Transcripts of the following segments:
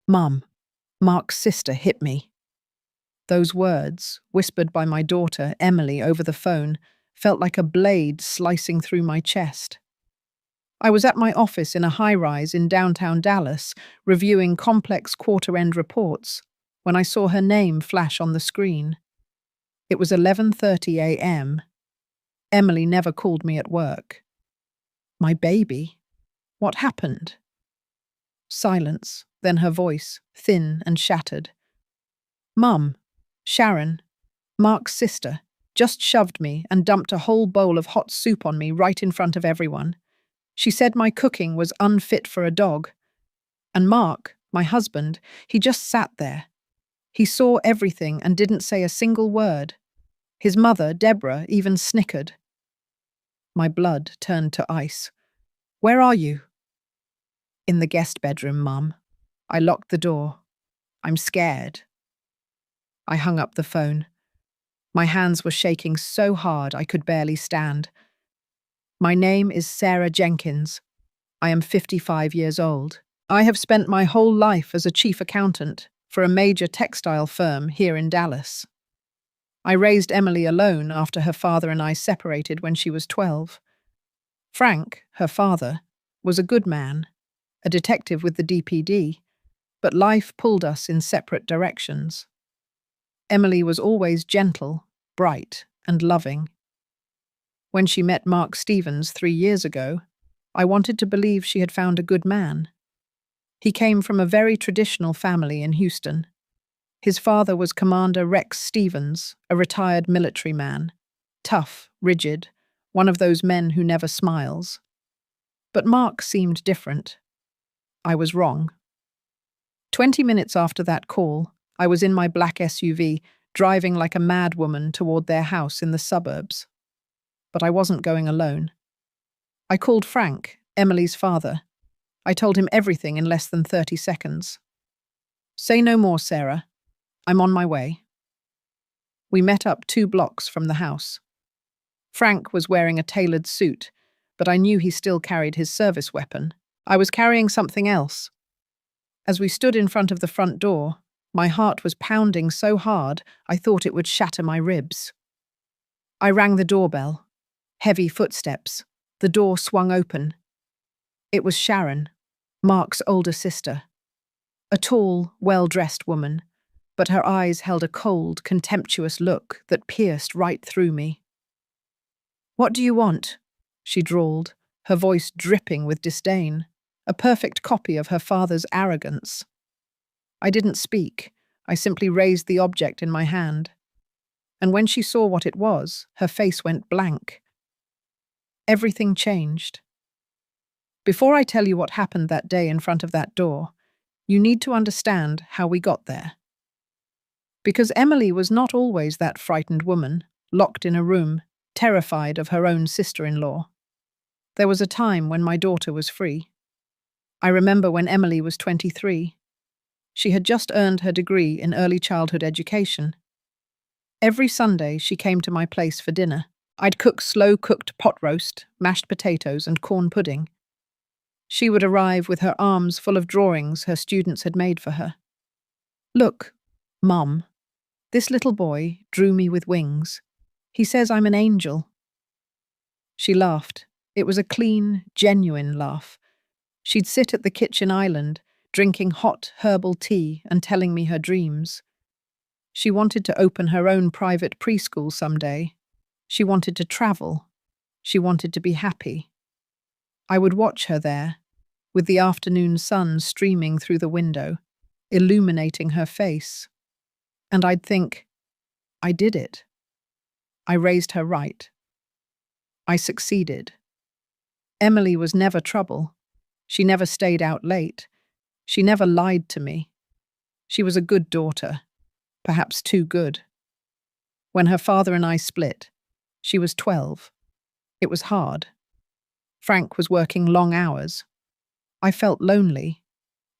Mum, Mark's sister hit me. Those words, whispered by my daughter, Emily, over the phone, felt like a blade slicing through my chest. I was at my office in a high-rise in downtown Dallas, reviewing complex quarter-end reports, when I saw her name flash on the screen. It was 11:30 a.m. Emily never called me at work. My baby? What happened? Silence, then her voice, thin and shattered. Mum, Sharon, Mark's sister, just shoved me and dumped a whole bowl of hot soup on me right in front of everyone. She said my cooking was unfit for a dog. And Mark, my husband, he just sat there. He saw everything and didn't say a single word. His mother, Deborah, even snickered. My blood turned to ice. Where are you? In the guest bedroom, Mum. I locked the door. I'm scared. I hung up the phone. My hands were shaking so hard I could barely stand. My name is Sarah Jenkins. I am 55 years old. I have spent my whole life as a chief accountant for a major textile firm here in Dallas. I raised Emily alone after her father and I separated when she was 12. Frank, her father, was a good man, a detective with the DPD, but life pulled us in separate directions. Emily was always gentle, bright, and loving. When she met Mark Stevens 3 years ago, I wanted to believe she had found a good man. He came from a very traditional family in Houston. His father was Commander Rex Stevens, a retired military man, tough, rigid, one of those men who never smiles. But Mark seemed different. I was wrong. 20 minutes after that call, I was in my black SUV, driving like a mad woman toward their house in the suburbs. But I wasn't going alone. I called Frank, Emily's father. I told him everything in less than 30 seconds. Say no more, Sarah. I'm on my way. We met up 2 blocks from the house. Frank was wearing a tailored suit, but I knew he still carried his service weapon. I was carrying something else. As we stood in front of the front door, my heart was pounding so hard I thought it would shatter my ribs. I rang the doorbell. Heavy footsteps. The door swung open. It was Sharon, Mark's older sister. A tall, well-dressed woman, but her eyes held a cold, contemptuous look that pierced right through me. What do you want? She drawled, her voice dripping with disdain, a perfect copy of her father's arrogance. I didn't speak. I simply raised the object in my hand. And when she saw what it was, her face went blank. Everything changed. Before I tell you what happened that day in front of that door, you need to understand how we got there. Because Emily was not always that frightened woman, locked in a room, terrified of her own sister-in-law. There was a time when my daughter was free. I remember when Emily was 23. She had just earned her degree in early childhood education. Every Sunday, she came to my place for dinner. I'd cook slow-cooked pot roast, mashed potatoes, and corn pudding. She would arrive with her arms full of drawings her students had made for her. Look, Mum, this little boy drew me with wings. He says I'm an angel. She laughed. It was a clean, genuine laugh. She'd sit at the kitchen island, drinking hot herbal tea and telling me her dreams. She wanted to open her own private preschool someday. She wanted to travel. She wanted to be happy. I would watch her there, with the afternoon sun streaming through the window, illuminating her face. And I'd think, I did it. I raised her right. I succeeded. Emily was never trouble. She never stayed out late. She never lied to me. She was a good daughter, perhaps too good. When her father and I split, she was 12. It was hard. Frank was working long hours. I felt lonely.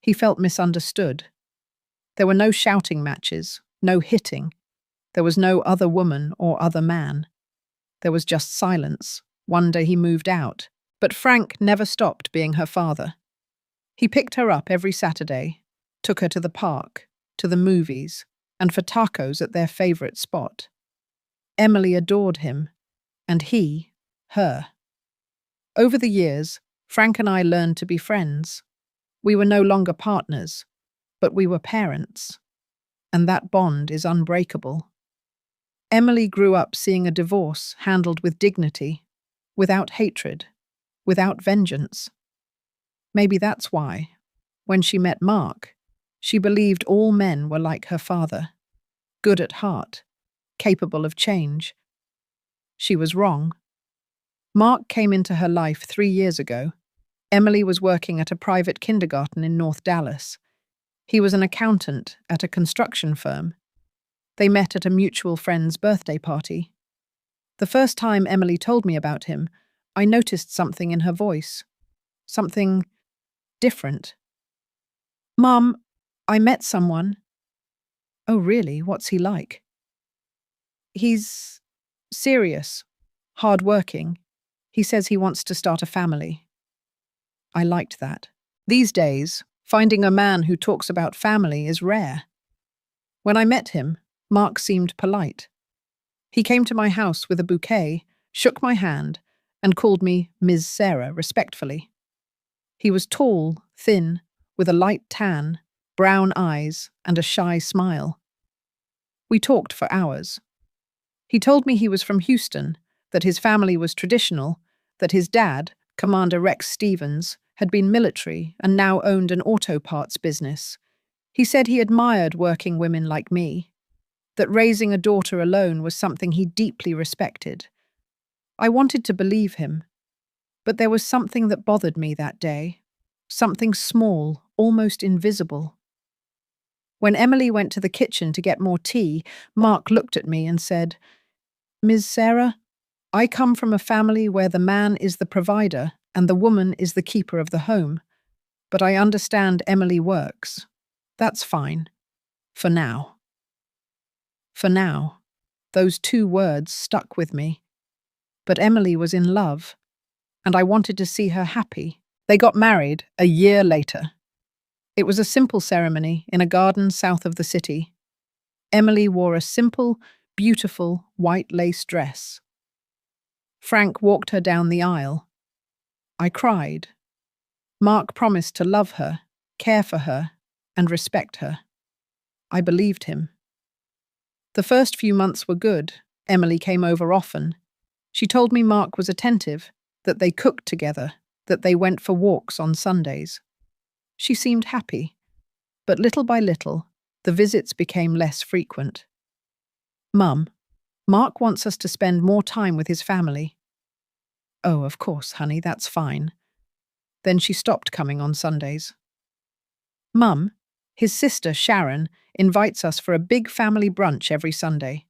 He felt misunderstood. There were no shouting matches, no hitting. There was no other woman or other man. There was just silence. One day he moved out, but Frank never stopped being her father. He picked her up every Saturday, took her to the park, to the movies, and for tacos at their favorite spot. Emily adored him, and he, her. Over the years, Frank and I learned to be friends. We were no longer partners, but we were parents, and that bond is unbreakable. Emily grew up seeing a divorce handled with dignity, without hatred, without vengeance. Maybe that's why, when she met Mark, she believed all men were like her father, good at heart, capable of change. She was wrong. Mark came into her life 3 years ago. Emily was working at a private kindergarten in North Dallas. He was an accountant at a construction firm. They met at a mutual friend's birthday party. The first time Emily told me about him, I noticed something in her voice. Something different. "Mum, I met someone." "Oh, really? What's he like?" "He's serious, hard-working. He says he wants to start a family." I liked that. These days, finding a man who talks about family is rare. When I met him, Mark seemed polite. He came to my house with a bouquet, shook my hand, and called me Ms. Sarah respectfully. He was tall, thin, with a light tan, brown eyes, and a shy smile. We talked for hours. He told me he was from Houston, that his family was traditional, that his dad, Commander Rex Stevens, had been military and now owned an auto parts business. He said he admired working women like me, that raising a daughter alone was something he deeply respected. I wanted to believe him, but there was something that bothered me that day, something small, almost invisible. When Emily went to the kitchen to get more tea, Mark looked at me and said, "Ms. Sarah, I come from a family where the man is the provider and the woman is the keeper of the home, but I understand Emily works. That's fine. For now." For now. Those 2 words stuck with me. But Emily was in love, and I wanted to see her happy. They got married a year later. It was a simple ceremony in a garden south of the city. Emily wore a simple, beautiful white lace dress. Frank walked her down the aisle. I cried. Mark promised to love her, care for her, and respect her. I believed him. The first few months were good. Emily came over often. She told me Mark was attentive, that they cooked together, that they went for walks on Sundays. She seemed happy, but little by little, the visits became less frequent. "Mum, Mark wants us to spend more time with his family." "Oh, of course, honey, that's fine." Then she stopped coming on Sundays. "Mum, his sister, Sharon, invites us for a big family brunch every Sunday.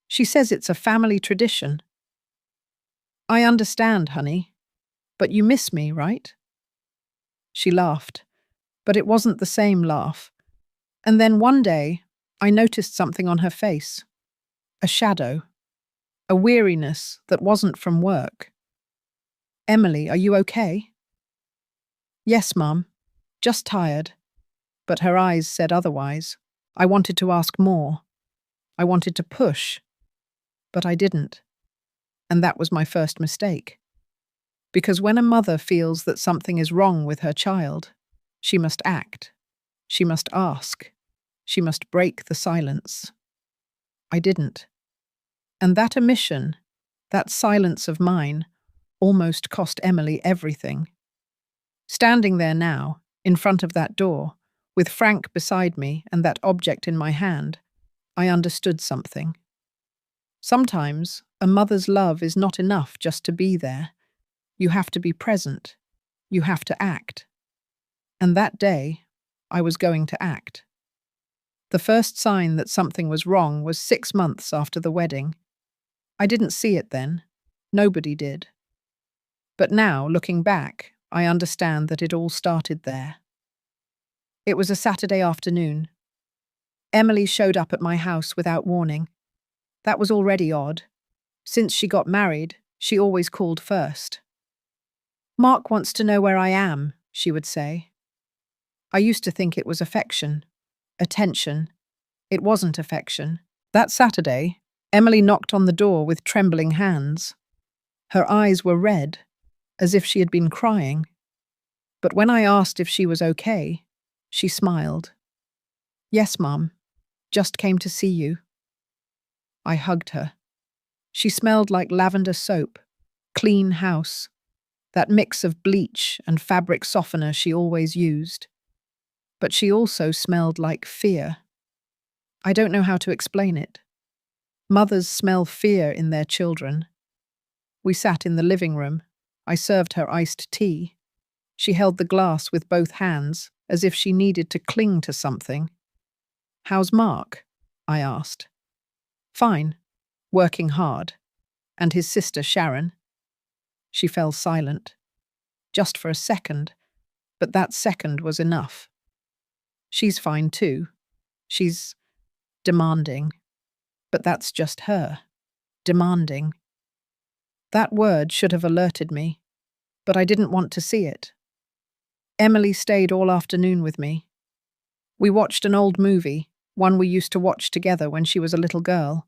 She says it's a family tradition." "I understand, honey, but you miss me, right?" She laughed, but it wasn't the same laugh. And then one day, I noticed something on her face. A shadow. A weariness that wasn't from work. "Emily, are you okay?" "Yes, Mum. Just tired." But her eyes said otherwise. I wanted to ask more. I wanted to push. But I didn't. And that was my first mistake. Because when a mother feels that something is wrong with her child, she must act. She must ask. She must break the silence. I didn't. And that omission, that silence of mine, almost cost Emily everything. Standing there now, in front of that door, with Frank beside me and that object in my hand, I understood something. Sometimes a mother's love is not enough just to be there. You have to be present. You have to act. And that day, I was going to act. The first sign that something was wrong was 6 months after the wedding. I didn't see it then. Nobody did. But now, looking back, I understand that it all started there. It was a Saturday afternoon. Emily showed up at my house without warning. That was already odd. Since she got married, she always called first. "Mark wants to know where I am," she would say. I used to think it was affection, attention. It wasn't affection. That Saturday, Emily knocked on the door with trembling hands. Her eyes were red, as if she had been crying. But when I asked if she was okay, she smiled. "Yes, Mum. Just came to see you." I hugged her. She smelled like lavender soap, clean house, that mix of bleach and fabric softener she always used. But she also smelled like fear. I don't know how to explain it. Mothers smell fear in their children. We sat in the living room. I served her iced tea. She held the glass with both hands, as if she needed to cling to something. "How's Mark?" I asked. "Fine. Working hard. And his sister Sharon?" She fell silent. Just for a second, but that second was enough. "She's fine too. She's demanding. But that's just her. Demanding." That word should have alerted me, but I didn't want to see it. Emily stayed all afternoon with me. We watched an old movie, one we used to watch together when she was a little girl.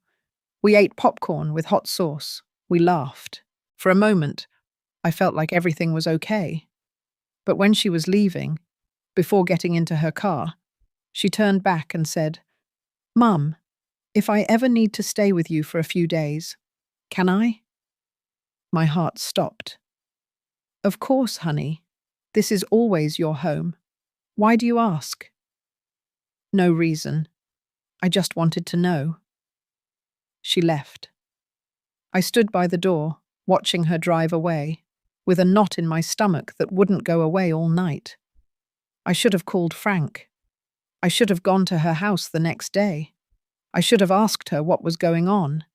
We ate popcorn with hot sauce. We laughed. For a moment, I felt like everything was okay. But when she was leaving, before getting into her car, she turned back and said, "Mum, if I ever need to stay with you for a few days, can I?" My heart stopped. "Of course, honey. This is always your home. Why do you ask?" "No reason. I just wanted to know." She left. I stood by the door, watching her drive away, with a knot in my stomach that wouldn't go away all night. I should have called Frank. I should have gone to her house the next day. I should have asked her what was going on.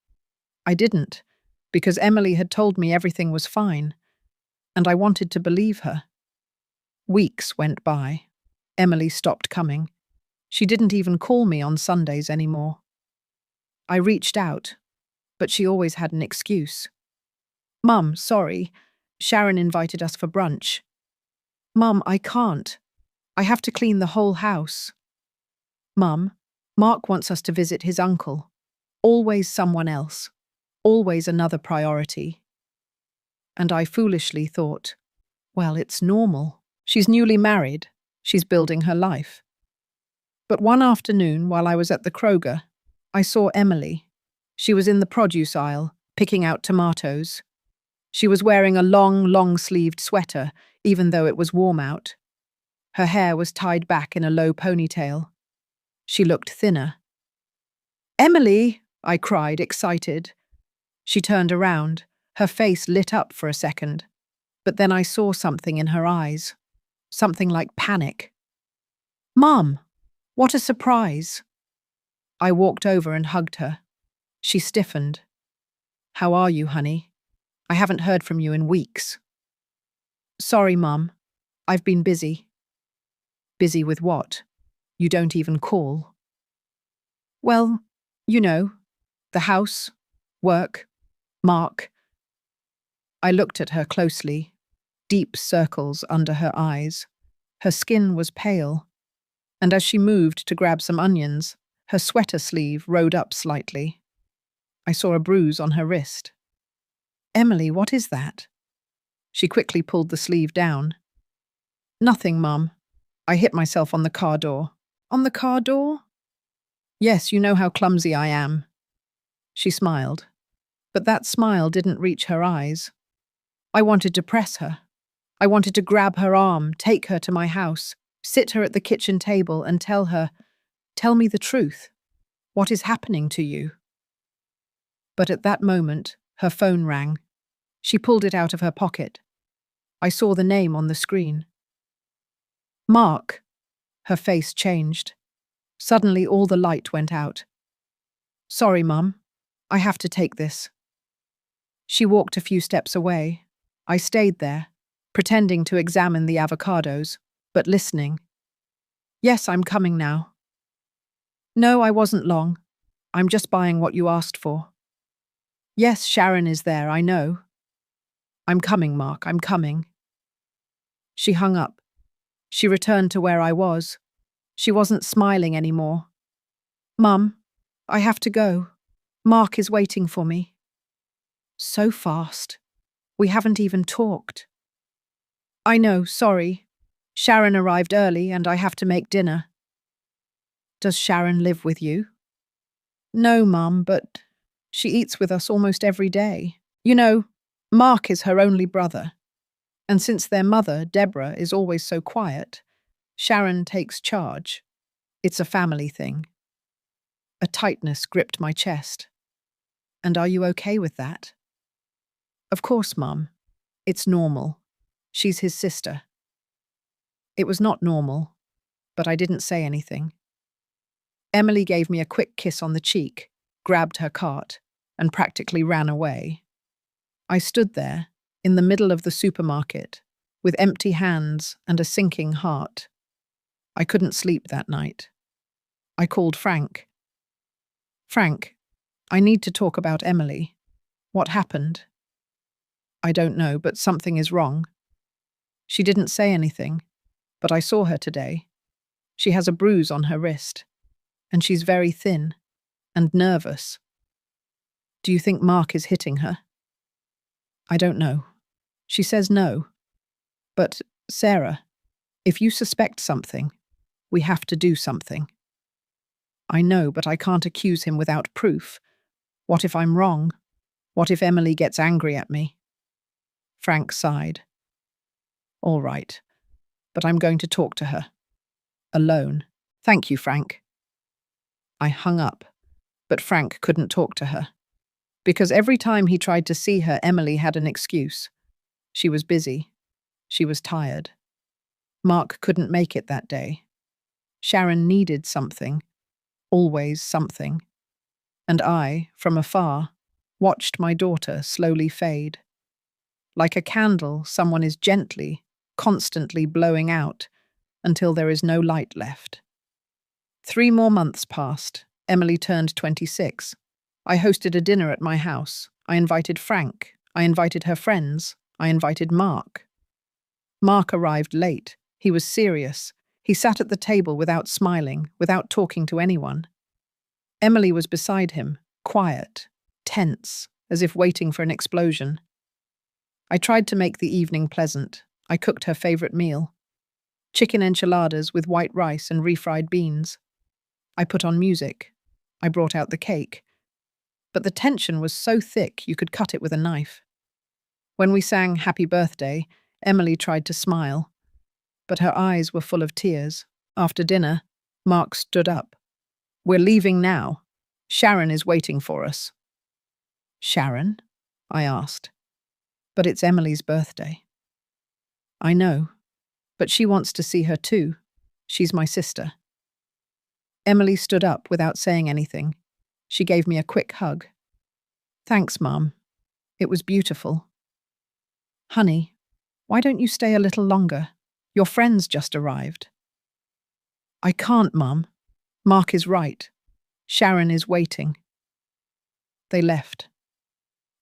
I didn't, because Emily had told me everything was fine, and I wanted to believe her. Weeks went by. Emily stopped coming. She didn't even call me on Sundays anymore. I reached out, but she always had an excuse. "Mum, sorry. Sharon invited us for brunch." "Mum, I can't. I have to clean the whole house." "Mum, Mark wants us to visit his uncle. Always someone else. Always another priority." And I foolishly thought, well, it's normal. She's newly married. She's building her life. But one afternoon, while I was at the Kroger, I saw Emily. She was in the produce aisle, picking out tomatoes. She was wearing a long-sleeved sweater, even though it was warm out. Her hair was tied back in a low ponytail. She looked thinner. "Emily!" I cried, excited. She turned around, her face lit up for a second, but then I saw something in her eyes, something like panic. "Mum, what a surprise!" I walked over and hugged her. She stiffened. "How are you, honey? I haven't heard from you in weeks." "Sorry, Mum. I've been busy." "Busy with what? You don't even call." "Well, you know, the house, work, Mark." I looked at her closely, deep circles under her eyes. Her skin was pale, and as she moved to grab some onions, her sweater sleeve rode up slightly. I saw a bruise on her wrist. "Emily, what is that?" She quickly pulled the sleeve down. "Nothing, Mum. I hit myself on the car door." "On the car door?" "Yes, you know how clumsy I am." She smiled, but that smile didn't reach her eyes. I wanted to press her. I wanted to grab her arm, take her to my house, sit her at the kitchen table and tell her, "Tell me the truth. What is happening to you?" But at that moment, her phone rang. She pulled it out of her pocket. I saw the name on the screen. "Mark." Her face changed. Suddenly all the light went out. "Sorry, Mum. I have to take this." She walked a few steps away. I stayed there, pretending to examine the avocados, but listening. "Yes, I'm coming now." "No, I wasn't long. I'm just buying what you asked for." "Yes, Sharon is there, I know." "I'm coming, Mark, I'm coming." She hung up. She returned to where I was. She wasn't smiling anymore. Mum, I have to go. Mark is waiting for me. So fast. We haven't even talked. I know, sorry. Sharon arrived early and I have to make dinner. Does Sharon live with you? No, Mum, but she eats with us almost every day. You know, Mark is her only brother. And since their mother, Deborah, is always so quiet, Sharon takes charge. It's a family thing. A tightness gripped my chest. And are you okay with that? Of course, Mum. It's normal. She's his sister. It was not normal, but I didn't say anything. Emily gave me a quick kiss on the cheek, grabbed her cart, and practically ran away. I stood there, in the middle of the supermarket, with empty hands and a sinking heart. I couldn't sleep that night. I called Frank. Frank, I need to talk about Emily. What happened? I don't know, but something is wrong. She didn't say anything, but I saw her today. She has a bruise on her wrist, and she's very thin and nervous. Do you think Mark is hitting her? I don't know. She says no. But, Sarah, if you suspect something, we have to do something. I know, but I can't accuse him without proof. What if I'm wrong? What if Emily gets angry at me? Frank sighed. All right, but I'm going to talk to her. Alone. Thank you, Frank. I hung up, but Frank couldn't talk to her. Because every time he tried to see her, Emily had an excuse. She was busy. She was tired. Mark couldn't make it that day. Sharon needed something. Always something. And I, from afar, watched my daughter slowly fade. Like a candle, someone is gently, constantly blowing out until there is no light left. 3 more months passed. Emily turned 26. I hosted a dinner at my house. I invited Frank. I invited her friends. I invited Mark. Mark arrived late. He was serious. He sat at the table without smiling, without talking to anyone. Emily was beside him, quiet, tense, as if waiting for an explosion. I tried to make the evening pleasant. I cooked her favorite meal. Chicken enchiladas with white rice and refried beans. I put on music. I brought out the cake. But the tension was so thick you could cut it with a knife. When we sang Happy Birthday, Emily tried to smile, but her eyes were full of tears. After dinner, Mark stood up. We're leaving now. Sharon is waiting for us. Sharon? I asked. But it's Emily's birthday. I know, but she wants to see her too. She's my sister. Emily stood up without saying anything. She gave me a quick hug. Thanks, Mum. It was beautiful. Honey, why don't you stay a little longer? Your friends just arrived. I can't, Mum. Mark is right. Sharon is waiting. They left.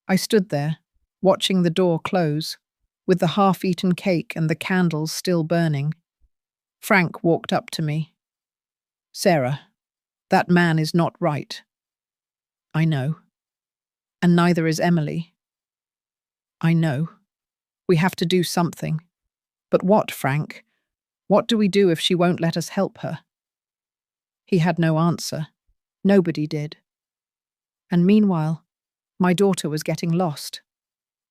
I stood there, watching the door close, with the half-eaten cake and the candles still burning. Frank walked up to me. Sarah, that man is not right. I know. And neither is Emily. I know. We have to do something. But what, Frank? What do we do if she won't let us help her? He had no answer. Nobody did. And meanwhile, my daughter was getting lost.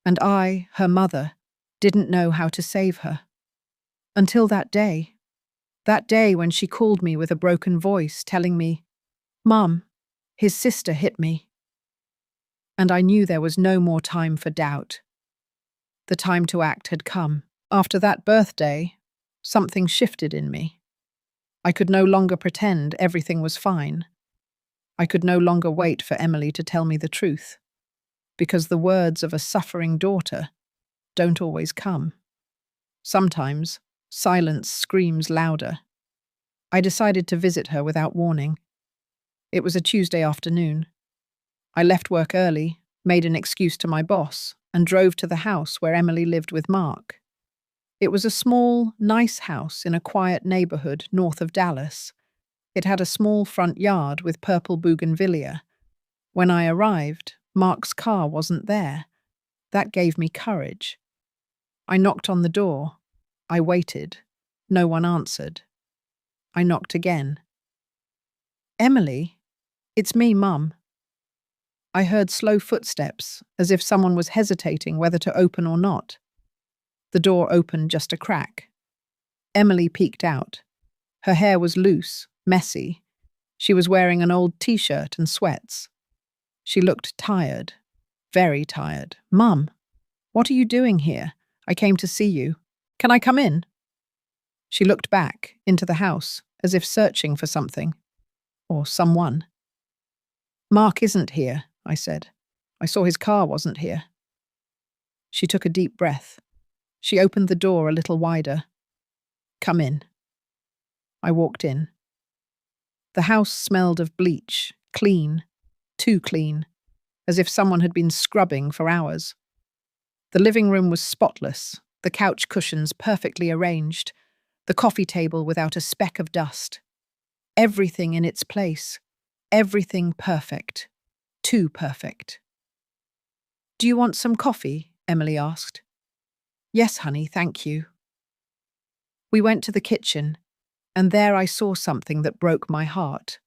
And I, her mother, didn't know how to save her. Until that day when she called me with a broken voice telling me, Mum, his sister hit me. And I knew there was no more time for doubt. The time to act had come. After that birthday, something shifted in me. I could no longer pretend everything was fine. I could no longer wait for Emily to tell me the truth, because the words of a suffering daughter don't always come. Sometimes, silence screams louder. I decided to visit her without warning. It was a Tuesday afternoon. I left work early, made an excuse to my boss, and drove to the house where Emily lived with Mark. It was a small, nice house in a quiet neighborhood north of Dallas. It had a small front yard with purple bougainvillea. When I arrived, Mark's car wasn't there. That gave me courage. I knocked on the door. I waited. No one answered. I knocked again. "Emily? It's me, Mum." I heard slow footsteps, as if someone was hesitating whether to open or not. The door opened just a crack. Emily peeked out. Her hair was loose, messy. She was wearing an old t-shirt and sweats. She looked tired, very tired. "Mum, what are you doing here? I came to see you. Can I come in?" She looked back into the house, as if searching for something. Or someone. "Mark isn't here," I said. "I saw his car wasn't here." She took a deep breath. She opened the door a little wider. "Come in." I walked in. The house smelled of bleach, clean, too clean, as if someone had been scrubbing for hours. The living room was spotless, the couch cushions perfectly arranged, the coffee table without a speck of dust. Everything in its place, everything perfect, too perfect. "Do you want some coffee?" Emily asked. "Yes, honey, thank you." We went to the kitchen, and there I saw something that broke my heart.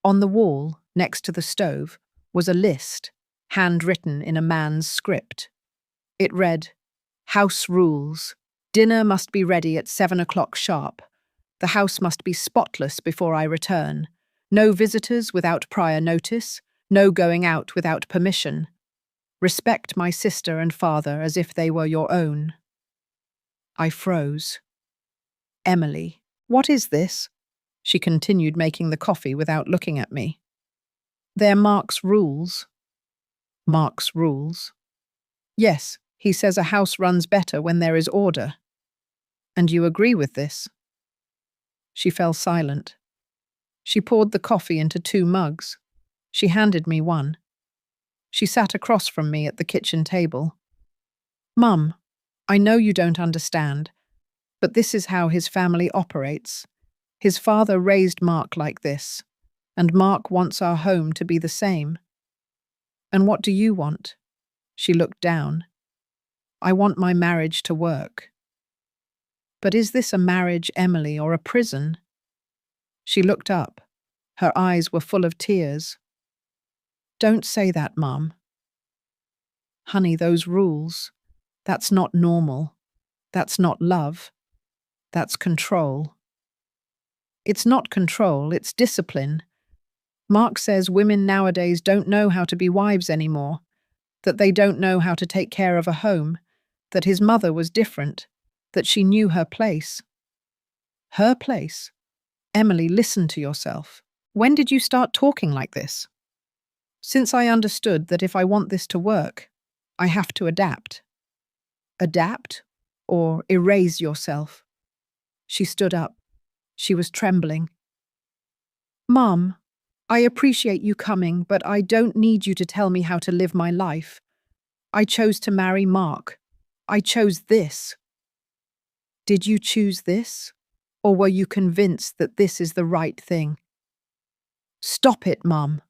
On the wall, next to the stove, was a list, handwritten in a man's script. It read, "House rules. Dinner must be ready at 7 o'clock sharp. The house must be spotless before I return. No visitors without prior notice. No going out without permission. Respect my sister and father as if they were your own." I froze. "Emily, what is this?" She continued making the coffee without looking at me. "They're Mark's rules." "Mark's rules?" "Yes, he says a house runs better when there is order." "And you agree with this?" She fell silent. She poured the coffee into 2 mugs. She handed me one. She sat across from me at the kitchen table. "Mum, I know you don't understand, but this is how his family operates. His father raised Mark like this, and Mark wants our home to be the same." "And what do you want?" She looked down. "I want my marriage to work." "But is this a marriage, Emily, or a prison?" She looked up. Her eyes were full of tears. "Don't say that, Mum." "Honey, those rules, that's not normal. That's not love. That's control." "It's not control, it's discipline. Mark says women nowadays don't know how to be wives anymore, that they don't know how to take care of a home, that his mother was different, that she knew her place." "Her place?" "Emily, listen to yourself. When did you start talking like this?" "Since I understood that if I want this to work, I have to adapt." "Adapt? Or erase yourself?" She stood up. She was trembling. "Mum, I appreciate you coming, but I don't need you to tell me how to live my life. I chose to marry Mark. I chose this." "Did you choose this? Or were you convinced that this is the right thing?" "Stop it, Mum."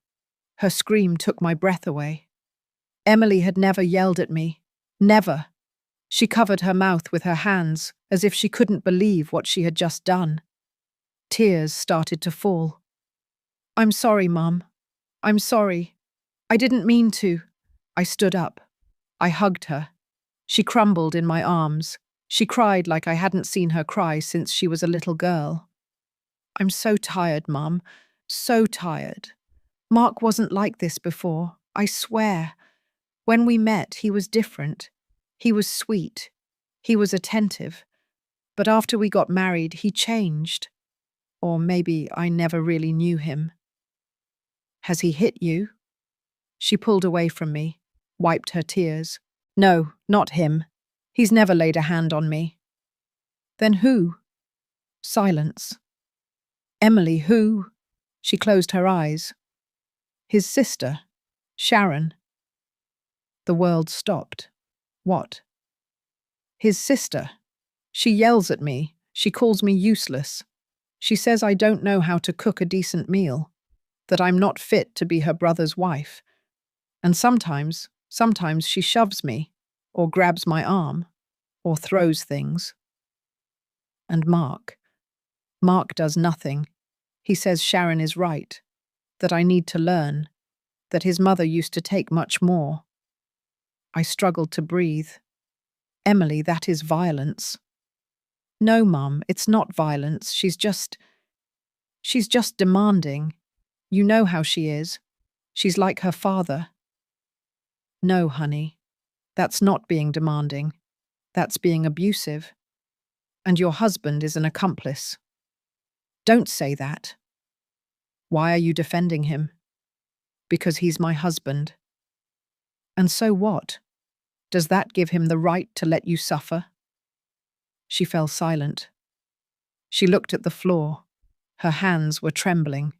Her scream took my breath away. Emily had never yelled at me. Never. She covered her mouth with her hands, as if she couldn't believe what she had just done. Tears started to fall. "I'm sorry, Mum. I'm sorry. I didn't mean to." I stood up. I hugged her. She crumbled in my arms. She cried like I hadn't seen her cry since she was a little girl. "I'm so tired, Mum. So tired. Mark wasn't like this before, I swear. When we met, he was different. He was sweet. He was attentive. But after we got married, he changed. Or maybe I never really knew him." "Has he hit you?" She pulled away from me, wiped her tears. "No, not him. He's never laid a hand on me." "Then who?" Silence. "Emily, who?" She closed her eyes. "His sister, Sharon." The world stopped. What? "His sister." She yells at me. She calls me useless. She says I don't know how to cook a decent meal, that I'm not fit to be her brother's wife. And sometimes she shoves me, or grabs my arm, or throws things. And Mark does nothing. He says Sharon is right, that I need to learn, that his mother used to take much more. I struggled to breathe. Emily, that is violence. No, Mum, it's not violence. She's just demanding. You know how she is. She's like her father. No, honey, that's not being demanding. That's being abusive. And your husband is an accomplice. Don't say that. Why are you defending him? Because he's my husband. And so what? Does that give him the right to let you suffer? She fell silent. She looked at the floor. Her hands were trembling.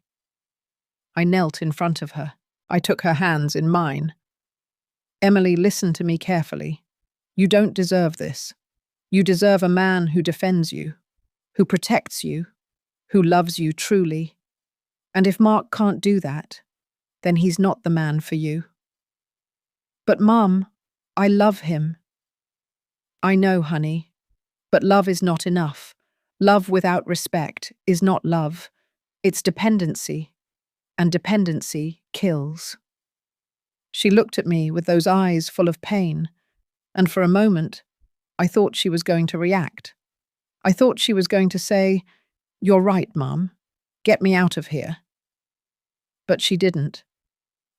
I knelt in front of her. I took her hands in mine. Emily, listen to me carefully. You don't deserve this. You deserve a man who defends you, who protects you, who loves you truly. And if Mark can't do that, then he's not the man for you. But Mum, I love him. I know, honey, but love is not enough. Love without respect is not love. It's dependency, and dependency kills. She looked at me with those eyes full of pain, and for a moment, I thought she was going to react. I thought she was going to say, "You're right, Mum. Get me out of here." But she didn't.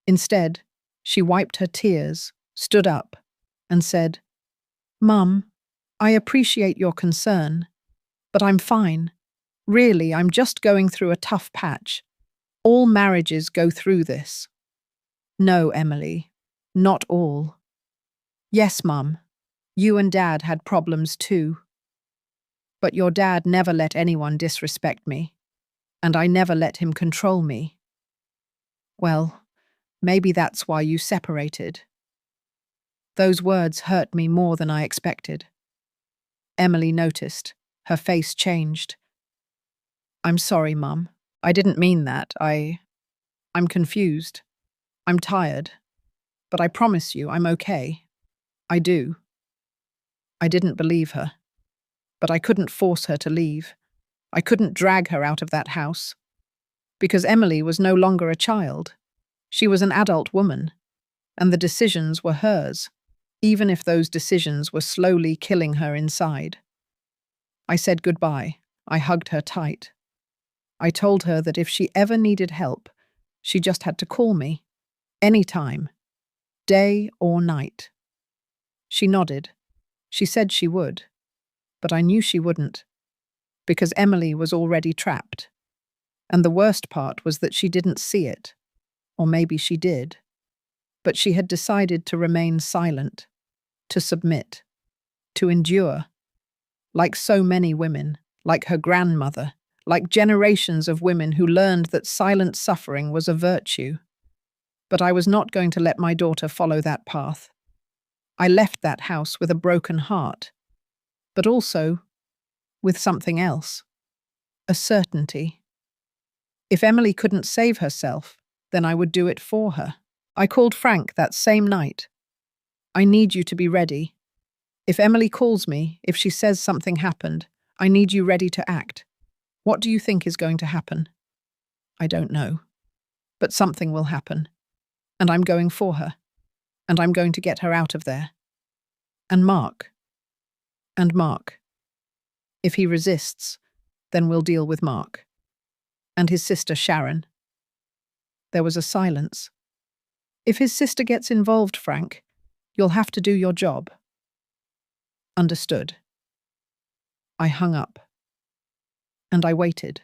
Instead, she wiped her tears, stood up, and said, "Mum, I appreciate your concern, but I'm fine. Really, I'm just going through a tough patch. All marriages go through this." "No, Emily, not all." "Yes, Mum, you and Dad had problems too. But your dad never let anyone disrespect me, and I never let him control me." "Well, maybe that's why you separated." Those words hurt me more than I expected. Emily noticed. Her face changed. "I'm sorry, Mum. I didn't mean that. I'm confused. I'm tired. But I promise you, I'm okay. I do." I didn't believe her. But I couldn't force her to leave. I couldn't drag her out of that house. Because Emily was no longer a child. She was an adult woman. And the decisions were hers, even if those decisions were slowly killing her inside. I said goodbye. I hugged her tight. I told her that if she ever needed help, she just had to call me. Anytime. Day or night. She nodded. She said she would. But I knew she wouldn't. Because Emily was already trapped. And the worst part was that she didn't see it. Or maybe she did. But she had decided to remain silent, to submit, to endure. Like so many women, like her grandmother, like generations of women who learned that silent suffering was a virtue. But I was not going to let my daughter follow that path. I left that house with a broken heart, but also with something else, a certainty. If Emily couldn't save herself, then I would do it for her. I called Frank that same night. "I need you to be ready. If Emily calls me, if she says something happened, I need you ready to act. What do you think is going to happen?" "I don't know. But something will happen. And I'm going for her. And I'm going to get her out of there. And Mark. If he resists, then we'll deal with Mark. And his sister Sharon." There was a silence. "If his sister gets involved, Frank, you'll have to do your job." "Understood." I hung up. And I waited.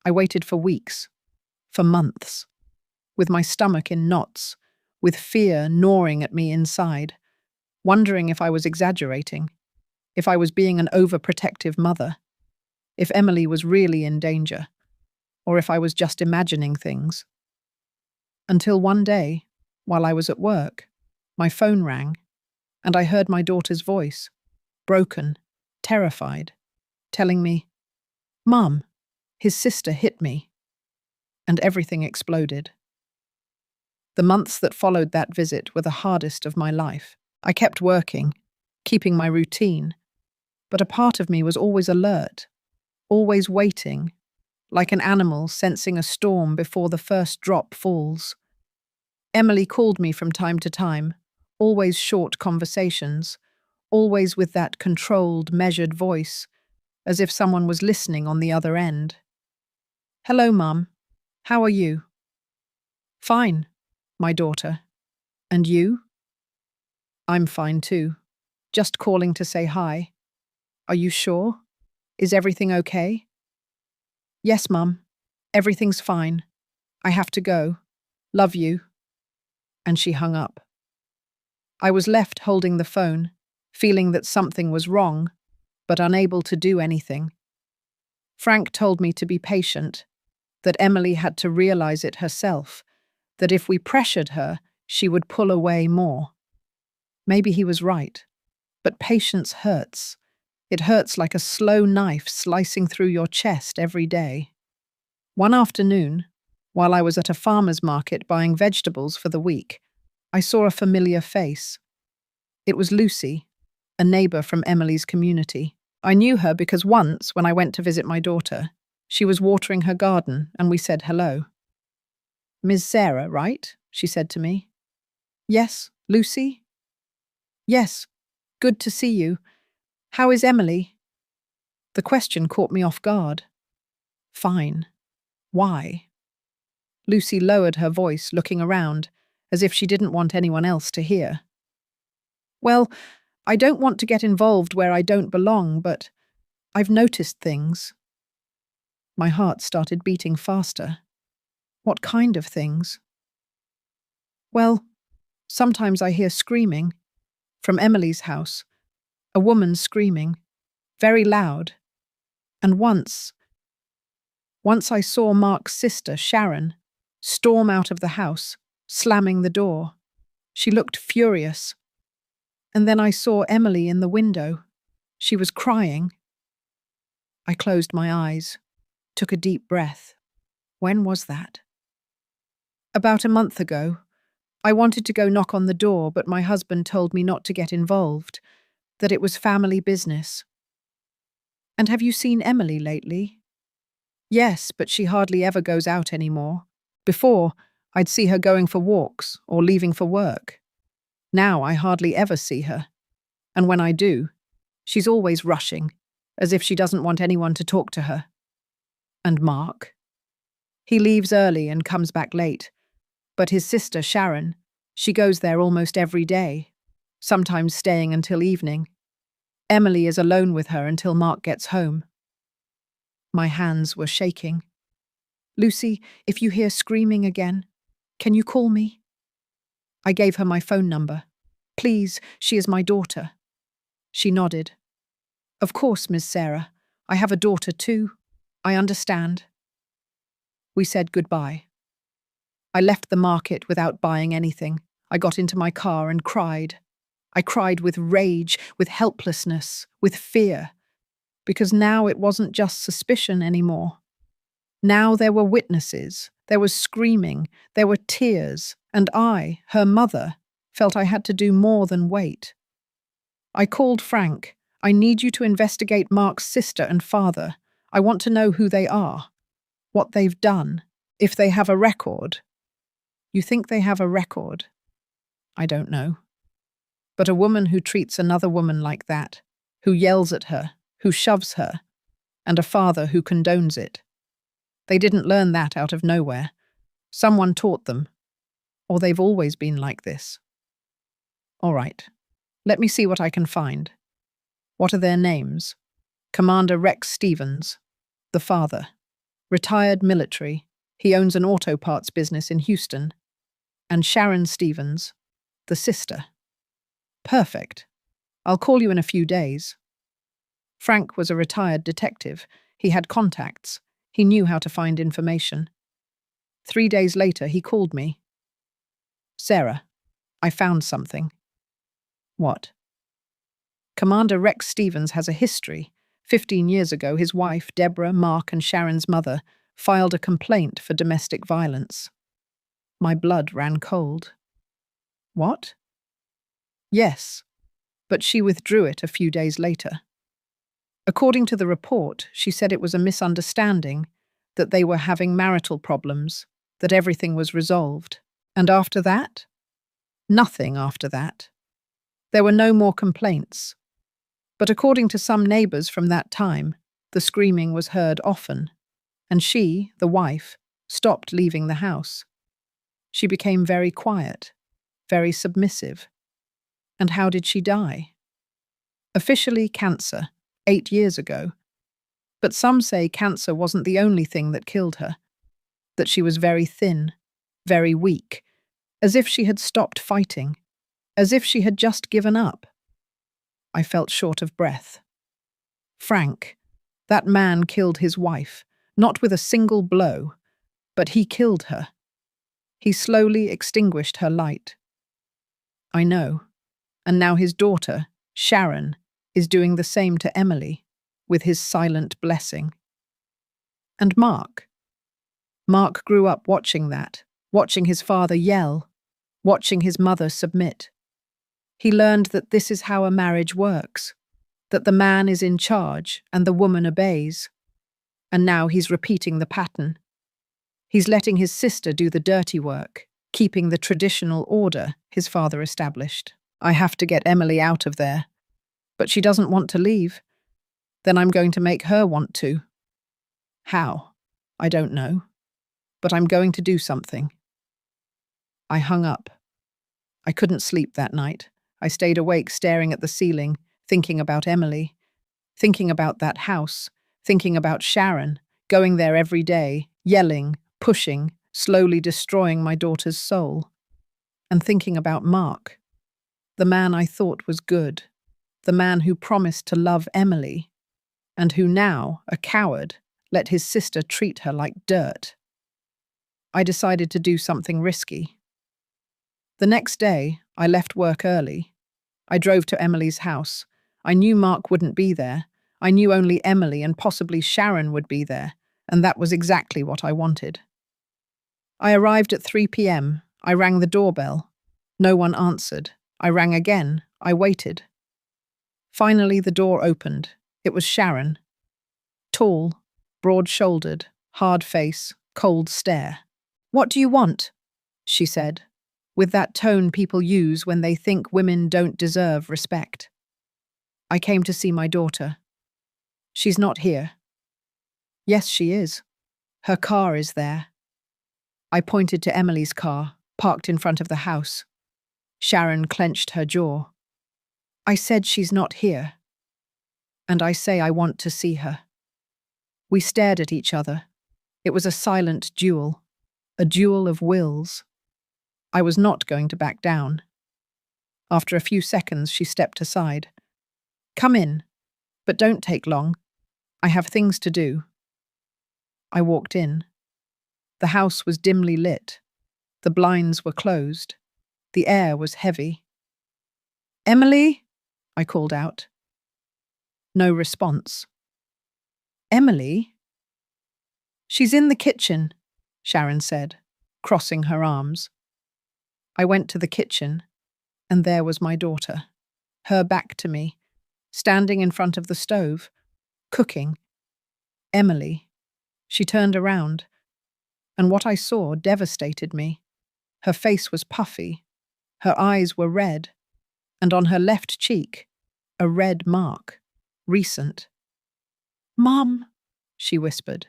I waited for weeks, for months, with my stomach in knots, with fear gnawing at me inside, wondering if I was exaggerating, if I was being an overprotective mother, if Emily was really in danger, or if I was just imagining things. Until one day, while I was at work, my phone rang, and I heard my daughter's voice, broken, terrified, telling me, "Mum, his sister hit me," and everything exploded. The months that followed that visit were the hardest of my life. I kept working, keeping my routine, but a part of me was always alert, always waiting, like an animal sensing a storm before the first drop falls. Emily called me from time to time, always short conversations, always with that controlled, measured voice, as if someone was listening on the other end. "Hello, Mum. How are you?" "Fine, my daughter. And you?" "I'm fine too. Just calling to say hi. Are you sure? Is everything okay?" "Yes, Mum. Everything's fine. I have to go. Love you." And she hung up. I was left holding the phone, feeling that something was wrong, but unable to do anything. Frank told me to be patient, that Emily had to realize it herself, that if we pressured her, she would pull away more. Maybe he was right, but patience hurts. It hurts like a slow knife slicing through your chest every day. One afternoon, while I was at a farmer's market buying vegetables for the week, I saw a familiar face. It was Lucy, a neighbor from Emily's community. I knew her because once, when I went to visit my daughter, she was watering her garden and we said hello. "Ms. Sarah, right?" she said to me. "Yes, Lucy?" "Yes, good to see you. How is Emily?" The question caught me off guard. "Fine. Why?" Lucy lowered her voice, looking around, as if she didn't want anyone else to hear. "Well, I don't want to get involved where I don't belong, but I've noticed things." My heart started beating faster. What kind of things? "Well, sometimes I hear screaming. From Emily's house. A woman screaming. Very loud. And once I saw Mark's sister, Sharon, storm out of the house, slamming the door. She looked furious. And then I saw Emily in the window. She was crying." I closed my eyes, took a deep breath. When was that? "About a month ago. I wanted to go knock on the door, but my husband told me not to get involved, that it was family business." "And have you seen Emily lately?" "Yes, but she hardly ever goes out anymore. Before, I'd see her going for walks or leaving for work. Now I hardly ever see her. And when I do, she's always rushing, as if she doesn't want anyone to talk to her." "And Mark?" "He leaves early and comes back late. But his sister, Sharon, she goes there almost every day, sometimes staying until evening. Emily is alone with her until Mark gets home." My hands were shaking. "Lucy, if you hear screaming again, can you call me?" I gave her my phone number. "Please, she is my daughter." She nodded. "Of course, Miss Sarah. I have a daughter too. I understand." We said goodbye. I left the market without buying anything. I got into my car and cried. I cried with rage, with helplessness, with fear. Because now it wasn't just suspicion anymore. Now there were witnesses, there was screaming, there were tears, and I, her mother, felt I had to do more than wait. I called Frank. "I need you to investigate Mark's sister and father. I want to know who they are, what they've done, if they have a record." "You think they have a record?" "I don't know. But a woman who treats another woman like that, who yells at her, who shoves her, and a father who condones it. They didn't learn that out of nowhere. Someone taught them. Or they've always been like this." "All right. Let me see what I can find." "What are their names?" "Commander Rex Stevens, the father. Retired military. He owns an auto parts business in Houston. And Sharon Stevens, the sister." "Perfect. I'll call you in a few days." Frank was a retired detective. He had contacts. He knew how to find information. 3 days later, he called me. "Sarah, I found something." "What?" Commander Rex Stevens has a history. 15 years ago, his wife, Deborah, Mark, and Sharon's mother filed a complaint for domestic violence. My blood ran cold. What? Yes, but she withdrew it a few days later. According to the report, she said it was a misunderstanding, that they were having marital problems, that everything was resolved. And after that? Nothing after that. There were no more complaints. But according to some neighbours from that time, the screaming was heard often, and she, the wife, stopped leaving the house. She became very quiet, very submissive. And how did she die? Officially cancer, 8 years ago. But some say cancer wasn't the only thing that killed her, that she was very thin, very weak, as if she had stopped fighting, as if she had just given up. I felt short of breath. Frank, that man killed his wife, not with a single blow, but he killed her. He slowly extinguished her light. I know, and now his daughter, Sharon, is doing the same to Emily, with his silent blessing. And Mark? Mark grew up watching that, watching his father yell, watching his mother submit. He learned that this is how a marriage works, that the man is in charge and the woman obeys. And now he's repeating the pattern. He's letting his sister do the dirty work, keeping the traditional order his father established. I have to get Emily out of there. But she doesn't want to leave. Then I'm going to make her want to. How? I don't know. But I'm going to do something. I hung up. I couldn't sleep that night. I stayed awake staring at the ceiling, thinking about Emily, thinking about that house, thinking about Sharon, going there every day, yelling, pushing, slowly destroying my daughter's soul. And thinking about Mark, the man I thought was good, the man who promised to love Emily, and who now, a coward, let his sister treat her like dirt. I decided to do something risky. The next day, I left work early. I drove to Emily's house. I knew Mark wouldn't be there. I knew only Emily and possibly Sharon would be there, and that was exactly what I wanted. I arrived at 3 p.m. I rang the doorbell. No one answered. I rang again. I waited. Finally, the door opened. It was Sharon. Tall, broad-shouldered, hard face, cold stare. "What do you want?" she said, with that tone people use when they think women don't deserve respect. "I came to see my daughter. She's not here." "Yes, she is. Her car is there." I pointed to Emily's car, parked in front of the house. Sharon clenched her jaw. "I said she's not here. And I say I want to see her." We stared at each other. It was a silent duel, a duel of wills. I was not going to back down. After a few seconds, she stepped aside. "Come in, but don't take long. I have things to do." I walked in. The house was dimly lit. The blinds were closed. The air was heavy. "Emily?" I called out. No response. "Emily?" "She's in the kitchen," Sharon said, crossing her arms. I went to the kitchen, and there was my daughter, her back to me, standing in front of the stove, cooking. Emily. She turned around, and what I saw devastated me. Her face was puffy, her eyes were red, and on her left cheek, a red mark, recent. "Mom," she whispered.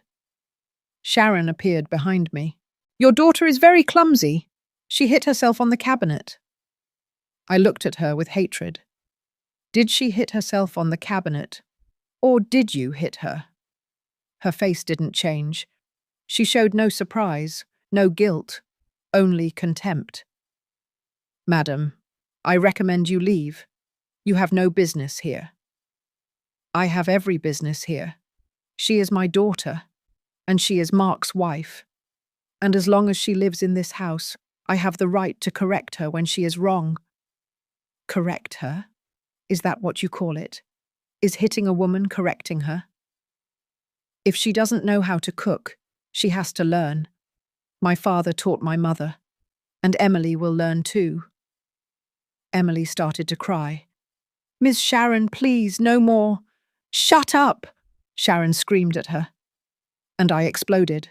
Sharon appeared behind me. "Your daughter is very clumsy. She hit herself on the cabinet." I looked at her with hatred. Did she hit herself on the cabinet, or did you hit her? Her face didn't change. She showed no surprise, no guilt, only contempt. "Madam, I recommend you leave. You have no business here." "I have every business here. She is my daughter, and she is Mark's wife. And as long as she lives in this house, I have the right to correct her when she is wrong." "Correct her?" Is that what you call it? Is hitting a woman correcting her? If she doesn't know how to cook, she has to learn. My father taught my mother, and Emily will learn too. Emily started to cry. Miss Sharon, please, no more. Shut up! Sharon screamed at her. And I exploded.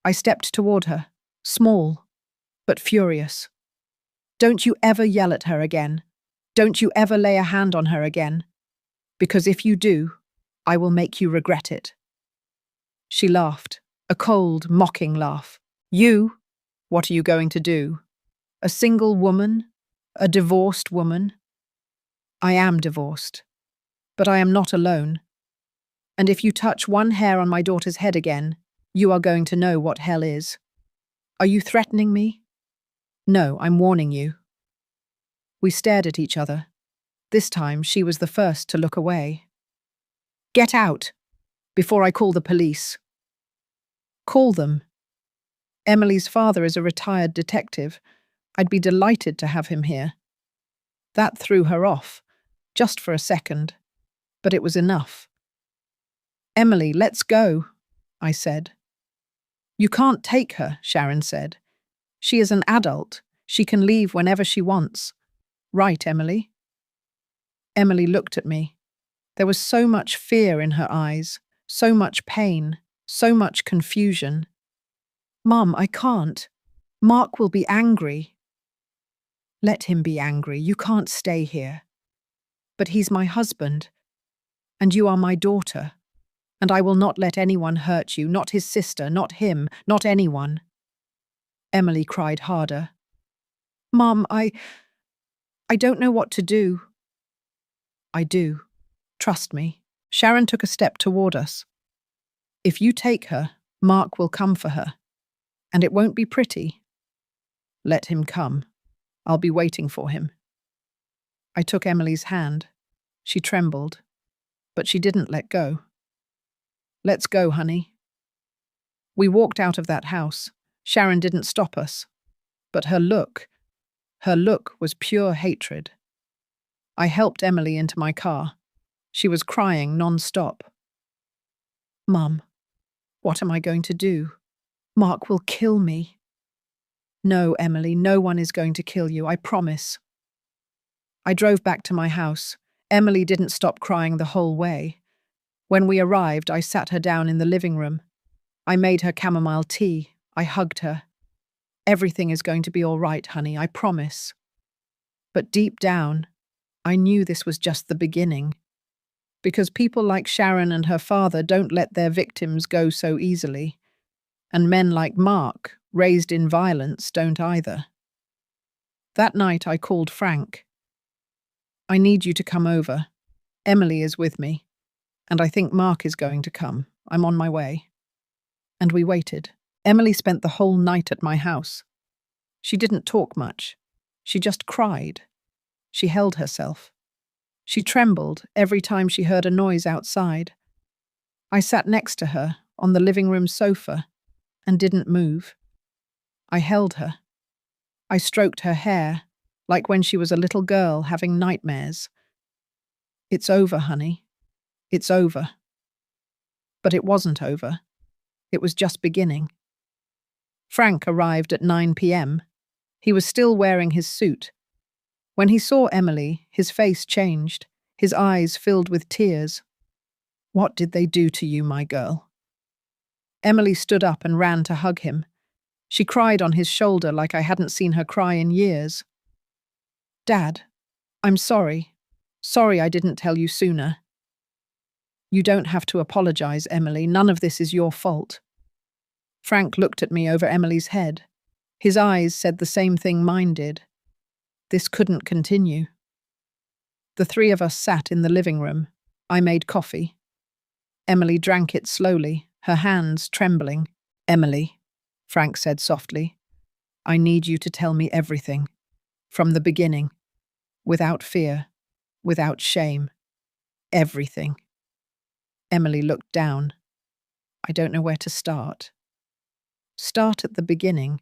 I stepped toward her, small, but furious. Don't you ever yell at her again. Don't you ever lay a hand on her again. Because if you do, I will make you regret it. She laughed, a cold, mocking laugh. You? What are you going to do? A single woman? A divorced woman? I am divorced, but I am not alone. And if you touch one hair on my daughter's head again, you are going to know what hell is. Are you threatening me? No, I'm warning you. We stared at each other. This time, she was the first to look away. Get out, before I call the police. Call them. Emily's father is a retired detective. I'd be delighted to have him here. That threw her off, just for a second, but it was enough. Emily, let's go, I said. You can't take her, Sharon said. She is an adult. She can leave whenever she wants. Right, Emily? Emily looked at me. There was so much fear in her eyes, so much pain, so much confusion. Mum, I can't. Mark will be angry. Let him be angry. You can't stay here. But he's my husband, and you are my daughter, and I will not let anyone hurt you, not his sister, not him, not anyone. Emily cried harder. Mum, I don't know what to do. I do. Trust me. Sharon took a step toward us. If you take her, Mark will come for her. And it won't be pretty. Let him come. I'll be waiting for him. I took Emily's hand. She trembled, but she didn't let go. Let's go, honey. We walked out of that house. Sharon didn't stop us. But her look was pure hatred. I helped Emily into my car. She was crying non-stop. Mum, what am I going to do? Mark will kill me. No, Emily, no one is going to kill you, I promise. I drove back to my house. Emily didn't stop crying the whole way. When we arrived, I sat her down in the living room. I made her chamomile tea. I hugged her. Everything is going to be all right, honey, I promise. But deep down, I knew this was just the beginning. Because people like Sharon and her father don't let their victims go so easily. And men like Mark, raised in violence, don't either. That night I called Frank. I need you to come over. Emily is with me. And I think Mark is going to come. I'm on my way. And we waited. Emily spent the whole night at my house. She didn't talk much. She just cried. She held herself. She trembled every time she heard a noise outside. I sat next to her on the living room sofa and didn't move. I held her. I stroked her hair, like when she was a little girl having nightmares. It's over, honey. It's over. But it wasn't over. It was just beginning. Frank arrived at 9 p.m. He was still wearing his suit. When he saw Emily, his face changed, his eyes filled with tears. What did they do to you, my girl? Emily stood up and ran to hug him. She cried on his shoulder like I hadn't seen her cry in years. Dad, I'm sorry. Sorry I didn't tell you sooner. You don't have to apologize, Emily. None of this is your fault. Frank looked at me over Emily's head. His eyes said the same thing mine did. This couldn't continue. The three of us sat in the living room. I made coffee. Emily drank it slowly, her hands trembling. Emily, Frank said softly, I need you to tell me everything. From the beginning. Without fear. Without shame. Everything. Emily looked down. I don't know where to start. Start at the beginning.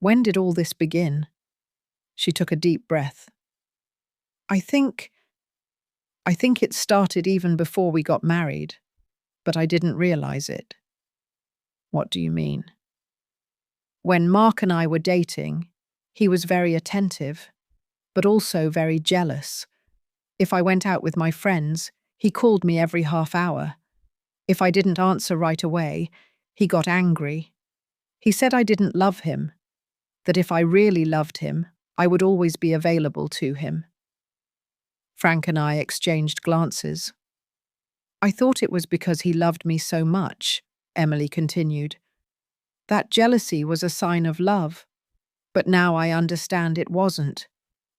When did all this begin? She took a deep breath. I think I think it started even before we got married, but I didn't realize it. What do you mean? When Mark and I were dating, he was very attentive, but also very jealous. If I went out with my friends, he called me every half hour. If I didn't answer right away, he got angry. He said I didn't love him, that if I really loved him, I would always be available to him. Frank and I exchanged glances. I thought it was because he loved me so much, Emily continued. That jealousy was a sign of love, but now I understand it wasn't.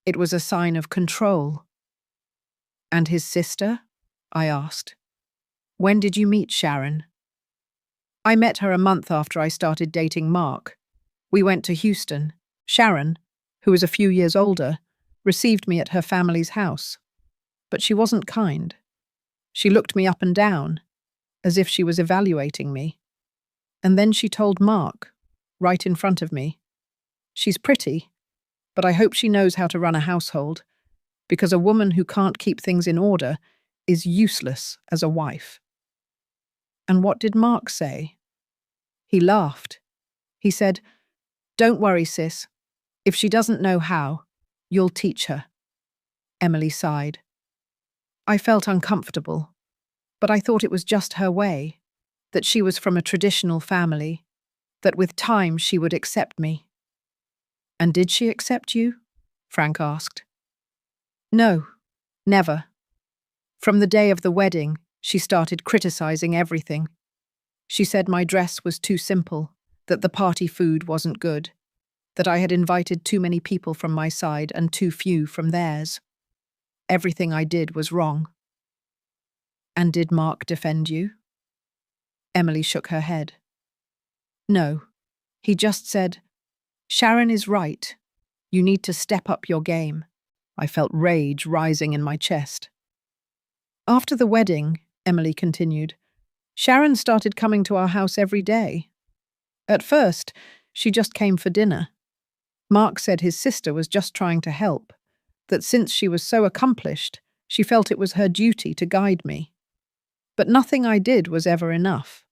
It was a sign of control. And his sister? I asked. When did you meet Sharon? I met her a month after I started dating Mark. We went to Houston. Sharon, who was a few years older, received me at her family's house. But she wasn't kind. She looked me up and down, as if she was evaluating me. And then she told Mark, right in front of me, "She's pretty, but I hope she knows how to run a household, because a woman who can't keep things in order is useless as a wife." And what did Mark say? He laughed. He said, "Don't worry, sis. If she doesn't know how, you'll teach her." Emily sighed. I felt uncomfortable, but I thought it was just her way, that she was from a traditional family, that with time she would accept me. And did she accept you? Frank asked. No, never. From the day of the wedding, she started criticizing everything. She said my dress was too simple, that the party food wasn't good, that I had invited too many people from my side and too few from theirs. Everything I did was wrong. And did Mark defend you? Emily shook her head. No, he just said, "Sharon is right. You need to step up your game." I felt rage rising in my chest. After the wedding, Emily continued, Sharon started coming to our house every day. At first, she just came for dinner. Mark said his sister was just trying to help, that since she was so accomplished, she felt it was her duty to guide me. But nothing I did was ever enough.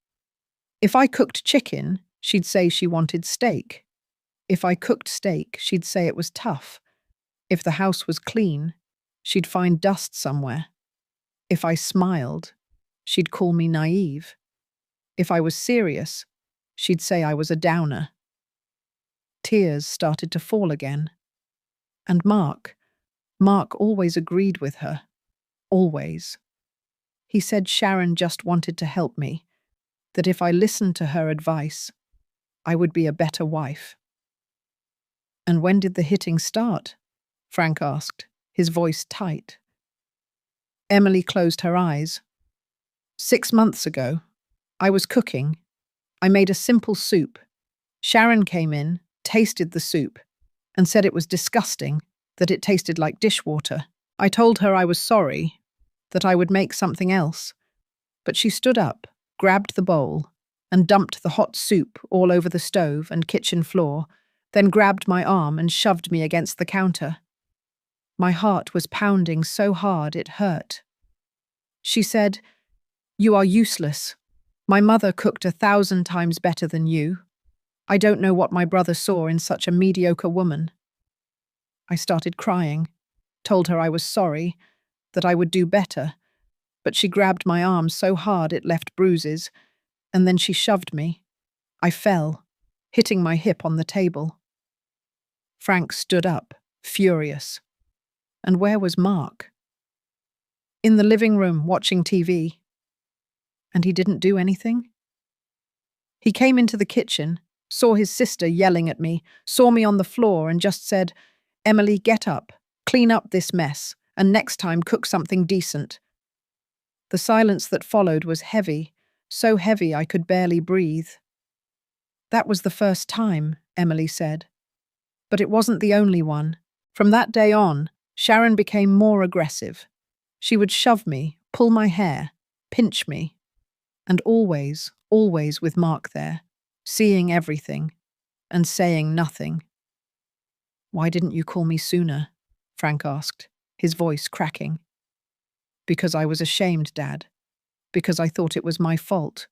If I cooked chicken, she'd say she wanted steak. If I cooked steak, she'd say it was tough. If the house was clean, she'd find dust somewhere. If I smiled, she'd call me naive. If I was serious, she'd say I was a downer. Tears started to fall again. And Mark always agreed with her. Always. He said Sharon just wanted to help me, that if I listened to her advice, I would be a better wife. And when did the hitting start? Frank asked, his voice tight. Emily closed her eyes. 6 months ago, I was cooking. I made a simple soup. Sharon came in, tasted the soup, and said it was disgusting, that it tasted like dishwater. I told her I was sorry, that I would make something else. But she stood up, grabbed the bowl, and dumped the hot soup all over the stove and kitchen floor, then grabbed my arm and shoved me against the counter. My heart was pounding so hard it hurt. She said, "You are useless. My mother cooked 1,000 times better than you. I don't know what my brother saw in such a mediocre woman." I started crying, told her I was sorry, that I would do better, but she grabbed my arm so hard it left bruises, and then she shoved me. I fell, hitting my hip on the table. Frank stood up, furious. And where was Mark? In the living room, watching TV. And he didn't do anything? He came into the kitchen, saw his sister yelling at me, saw me on the floor and just said, "Emily, get up, clean up this mess, and next time cook something decent." The silence that followed was heavy, so heavy I could barely breathe. That was the first time, Emily said. But it wasn't the only one. From that day on, Sharon became more aggressive. She would shove me, pull my hair, pinch me. And always with Mark there, seeing everything and saying nothing. "Why didn't you call me sooner?" Frank asked, his voice cracking. Because I was ashamed, Dad. Because I thought it was my fault.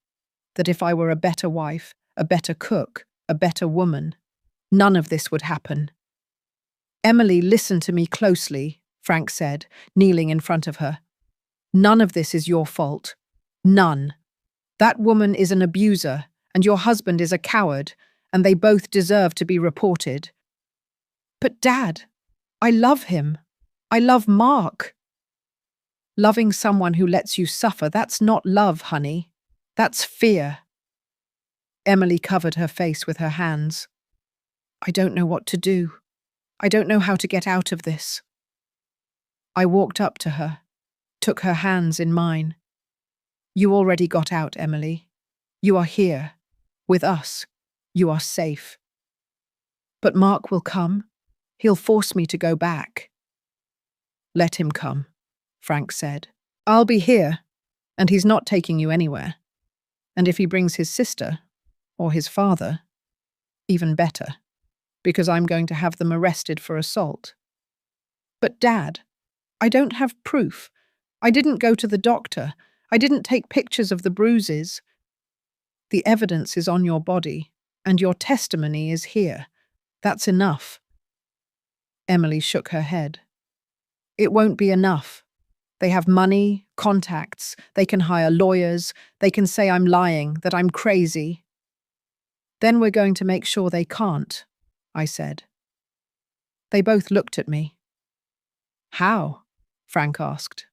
That if I were a better wife, a better cook, a better woman, none of this would happen. Emily, listen to me closely, Frank said, kneeling in front of her. None of this is your fault. None. That woman is an abuser, and your husband is a coward, and they both deserve to be reported. But Dad, I love him. I love Mark. Loving someone who lets you suffer, that's not love, honey. That's fear. Emily covered her face with her hands. I don't know what to do. I don't know how to get out of this. I walked up to her, took her hands in mine. You already got out, Emily. You are here. With us. You are safe. But Mark will come. He'll force me to go back. Let him come, Frank said. I'll be here, and he's not taking you anywhere. And if he brings his sister, or his father, even better, because I'm going to have them arrested for assault. But Dad, I don't have proof. I didn't go to the doctor. I didn't take pictures of the bruises. The evidence is on your body, and your testimony is here. That's enough. Emily shook her head. It won't be enough. They have money, contacts, they can hire lawyers, they can say I'm lying, that I'm crazy. Then we're going to make sure they can't, I said. They both looked at me. How? Frank asked.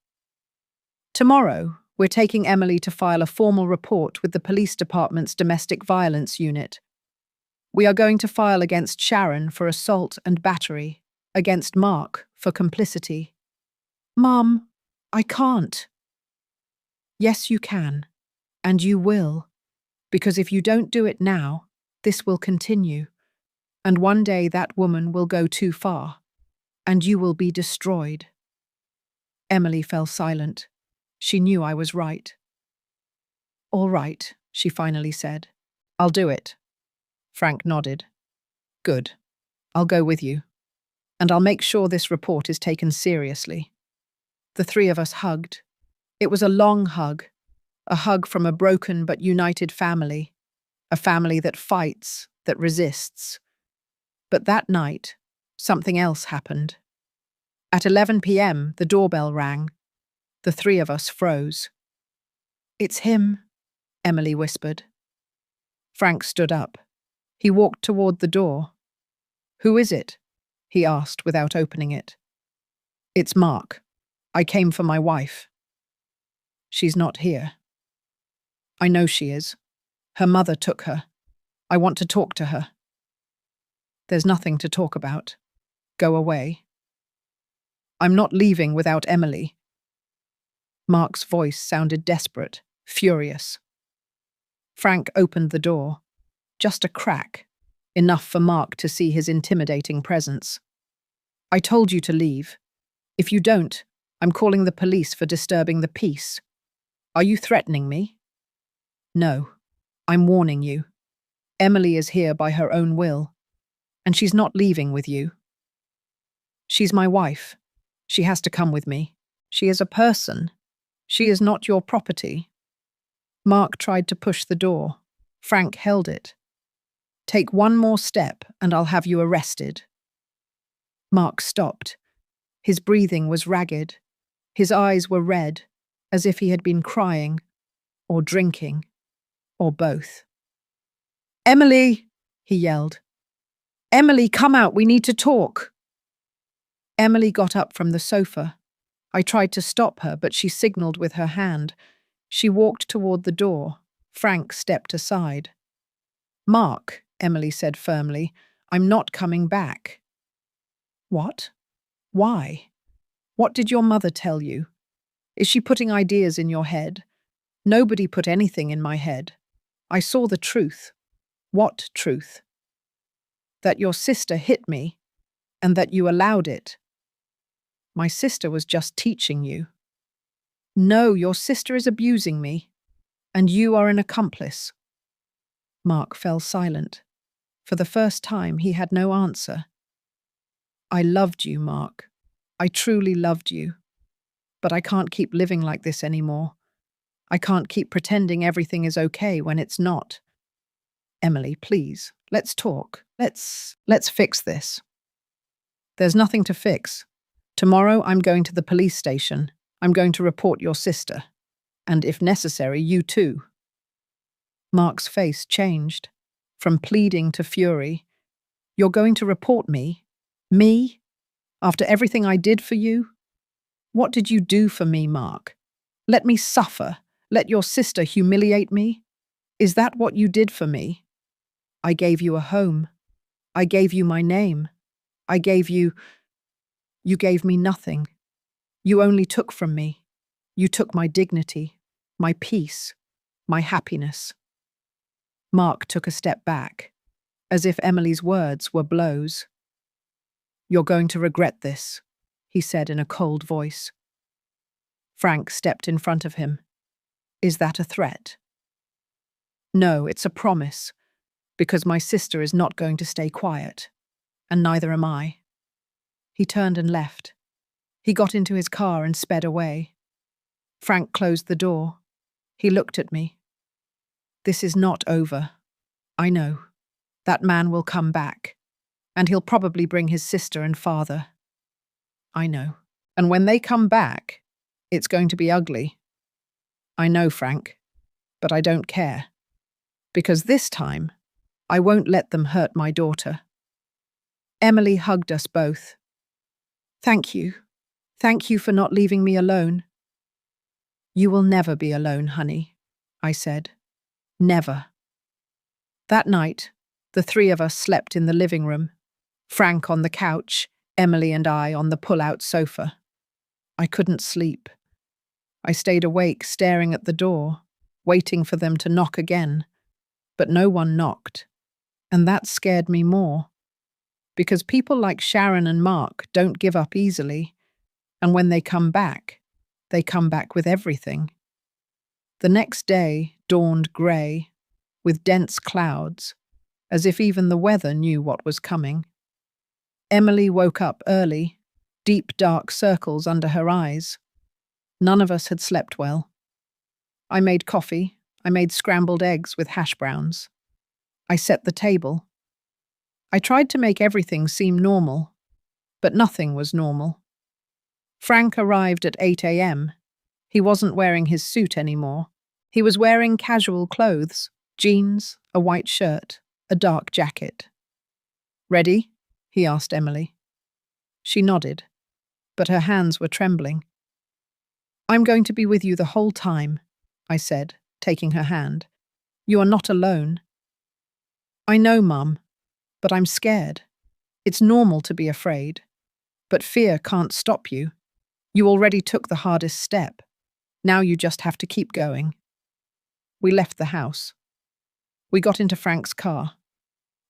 Tomorrow, we're taking Emily to file a formal report with the police department's domestic violence unit. We are going to file against Sharon for assault and battery, against Mark for complicity. Mom, I can't. Yes, you can. And you will. Because if you don't do it now, this will continue. And one day that woman will go too far. And you will be destroyed. Emily fell silent. She knew I was right. All right, she finally said. I'll do it. Frank nodded. Good. I'll go with you. And I'll make sure this report is taken seriously. The three of us hugged. It was a long hug, a hug from a broken but united family, a family that fights, that resists. But that night, something else happened. At 11 p.m., the doorbell rang. The three of us froze. It's him, Emily whispered. Frank stood up. He walked toward the door. Who is it? He asked without opening it. It's Mark. I came for my wife. She's not here. I know she is. Her mother took her. I want to talk to her. There's nothing to talk about. Go away. I'm not leaving without Emily. Mark's voice sounded desperate, furious. Frank opened the door. Just a crack, enough for Mark to see his intimidating presence. I told you to leave. If you don't, I'm calling the police for disturbing the peace. Are you threatening me? No, I'm warning you. Emily is here by her own will, and she's not leaving with you. She's my wife. She has to come with me. She is a person. She is not your property. Mark tried to push the door. Frank held it. Take one more step and I'll have you arrested. Mark stopped. His breathing was ragged. His eyes were red, as if he had been crying, or drinking, or both. Emily, he yelled. Emily, come out, we need to talk. Emily got up from the sofa. I tried to stop her, but she signaled with her hand. She walked toward the door. Frank stepped aside. Mark, Emily said firmly, I'm not coming back. What? Why? What did your mother tell you? Is she putting ideas in your head? Nobody put anything in my head. I saw the truth. What truth? That your sister hit me, and that you allowed it. My sister was just teaching you. No, your sister is abusing me, and you are an accomplice. Mark fell silent. For the first time, he had no answer. I loved you, Mark. I truly loved you. But I can't keep living like this anymore. I can't keep pretending everything is okay when it's not. Emily, please, let's talk. Let's fix this. There's nothing to fix. Tomorrow I'm going to the police station. I'm going to report your sister. And if necessary, you too. Mark's face changed, from pleading to fury. You're going to report me? Me? After everything I did for you? What did you do for me, Mark? Let me suffer? Let your sister humiliate me? Is that what you did for me? I gave you a home. I gave you my name. You gave me nothing. You only took from me. You took my dignity, my peace, my happiness. Mark took a step back, as if Emily's words were blows. You're going to regret this, he said in a cold voice. Frank stepped in front of him. Is that a threat? No, it's a promise, because my sister is not going to stay quiet, and neither am I. He turned and left. He got into his car and sped away. Frank closed the door. He looked at me. This is not over. I know. That man will come back, and he'll probably bring his sister and father. I know. And when they come back, it's going to be ugly. I know, Frank, but I don't care. Because this time, I won't let them hurt my daughter. Emily hugged us both. Thank you. Thank you for not leaving me alone. You will never be alone, honey, I said. Never. That night, the three of us slept in the living room. Frank on the couch, Emily and I on the pull-out sofa. I couldn't sleep. I stayed awake staring at the door, waiting for them to knock again. But no one knocked. And that scared me more. Because people like Sharon and Mark don't give up easily. And when they come back with everything. The next day dawned grey, with dense clouds, as if even the weather knew what was coming. Emily woke up early, deep dark circles under her eyes. None of us had slept well. I made coffee. I made scrambled eggs with hash browns. I set the table. I tried to make everything seem normal, but nothing was normal. Frank arrived at 8 a.m. He wasn't wearing his suit anymore. He was wearing casual clothes, jeans, a white shirt, a dark jacket. Ready? He asked Emily. She nodded, but her hands were trembling. I'm going to be with you the whole time, I said, taking her hand. You are not alone. I know, Mum, but I'm scared. It's normal to be afraid, but fear can't stop you. You already took the hardest step. Now you just have to keep going. We left the house. We got into Frank's car.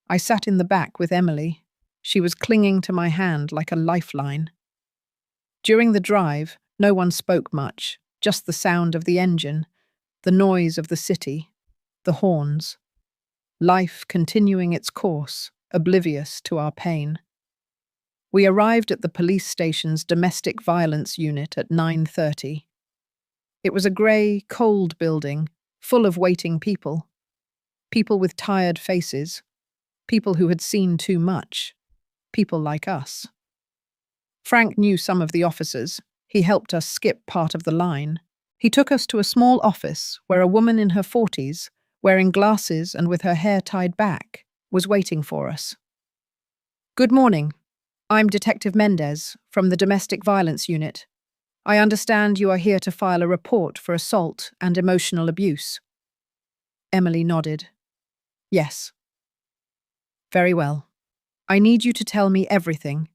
I sat in the back with Emily. She was clinging to my hand like a lifeline. During the drive, no one spoke much, just the sound of the engine, the noise of the city, the horns. Life continuing its course, oblivious to our pain. We arrived at the police station's domestic violence unit at 9:30. It was a grey, cold building, full of waiting people. People with tired faces. People who had seen too much. People like us. Frank knew some of the officers. He helped us skip part of the line. He took us to a small office where a woman in her 40s, wearing glasses and with her hair tied back, was waiting for us. Good morning. I'm Detective Mendez from the Domestic Violence Unit. I understand you are here to file a report for assault and emotional abuse. Emily nodded. Yes. Very well. I need you to tell me everything,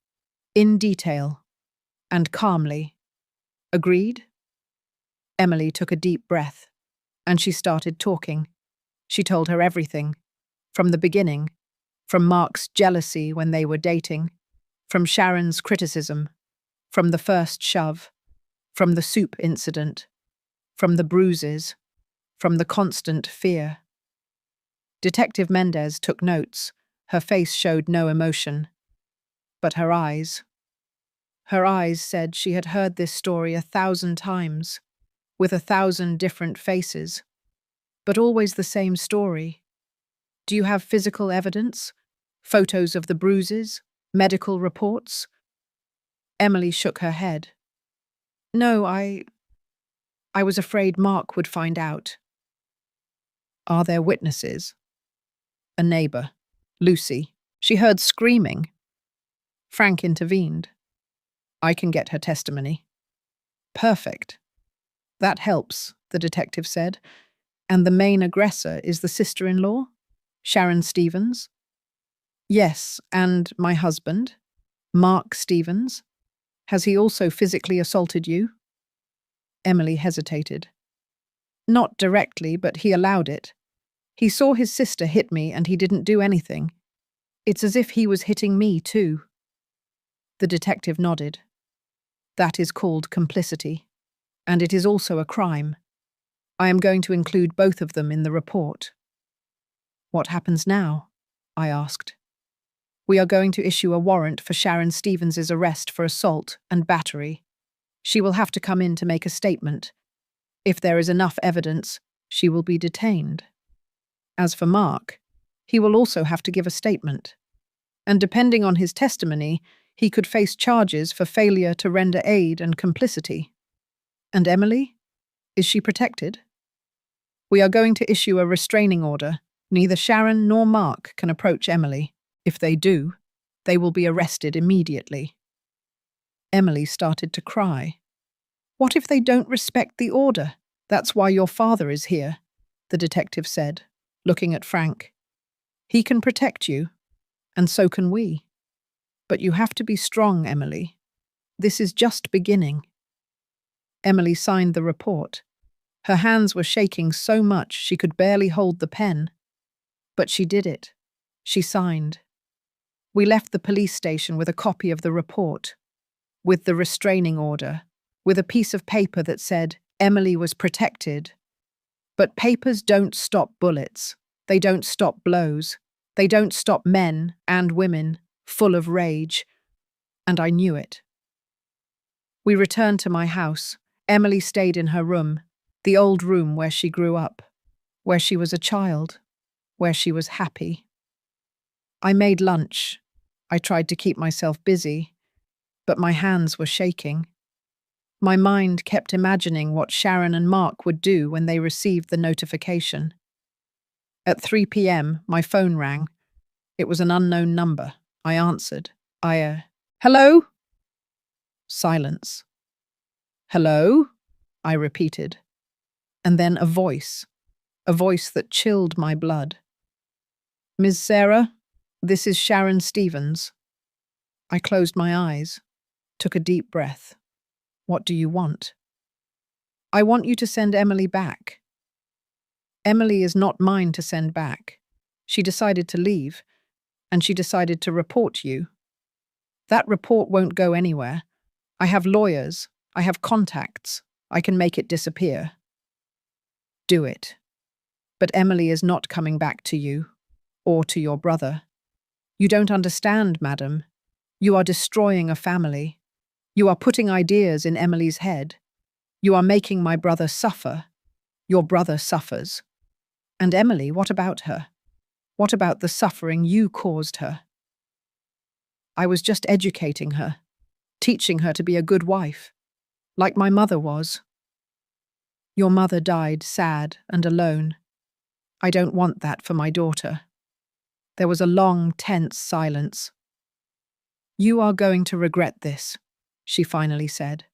in detail, and calmly. Agreed? Emily took a deep breath, and she started talking. She told her everything, from the beginning, from Mark's jealousy when they were dating, from Sharon's criticism, from the first shove, from the soup incident, from the bruises, from the constant fear. Detective Mendez took notes. Her face showed no emotion. But her eyes. Her eyes said she had heard this story 1,000 times, with 1,000 different faces, but always the same story. Do you have physical evidence? Photos of the bruises? Medical reports? Emily shook her head. No, I was afraid Mark would find out. Are there witnesses? A neighbour, Lucy. She heard screaming. Frank intervened. I can get her testimony. Perfect. That helps, the detective said. And the main aggressor is the sister-in-law? Sharon Stevens? Yes, and my husband, Mark Stevens. Has he also physically assaulted you? Emily hesitated. Not directly, but he allowed it. He saw his sister hit me and he didn't do anything. It's as if he was hitting me too. The detective nodded. That is called complicity, and it is also a crime. I am going to include both of them in the report. What happens now? I asked. We are going to issue a warrant for Sharon Stevens' arrest for assault and battery. She will have to come in to make a statement. If there is enough evidence, she will be detained. As for Mark, he will also have to give a statement. And depending on his testimony, he could face charges for failure to render aid and complicity. And Emily? Is she protected? We are going to issue a restraining order. Neither Sharon nor Mark can approach Emily. If they do, they will be arrested immediately. Emily started to cry. What if they don't respect the order? That's why your father is here, the detective said, looking at Frank. He can protect you, and so can we. But you have to be strong, Emily. This is just beginning. Emily signed the report. Her hands were shaking so much she could barely hold the pen. But she did it. She signed. We left the police station with a copy of the report, with the restraining order, with a piece of paper that said Emily was protected. But papers don't stop bullets. They don't stop blows. They don't stop men and women full of rage. And I knew it. We returned to my house. Emily stayed in her room, the old room where she grew up, where she was a child, where she was happy. I made lunch. I tried to keep myself busy, but my hands were shaking. My mind kept imagining what Sharon and Mark would do when they received the notification. At 3 p.m., my phone rang. It was an unknown number. I answered. Hello? Silence. Hello? I repeated. And then a voice that chilled my blood. Ms. Sarah, this is Sharon Stevens. I closed my eyes, took a deep breath. What do you want? I want you to send Emily back. Emily is not mine to send back. She decided to leave, and she decided to report you. That report won't go anywhere. I have lawyers. I have contacts. I can make it disappear. Do it. But Emily is not coming back to you, or to your brother. You don't understand, madam. You are destroying a family. You are putting ideas in Emily's head. You are making my brother suffer. Your brother suffers. And Emily, what about her? What about the suffering you caused her? I was just educating her, teaching her to be a good wife, like my mother was. Your mother died sad and alone. I don't want that for my daughter. There was a long, tense silence. You are going to regret this, she finally said.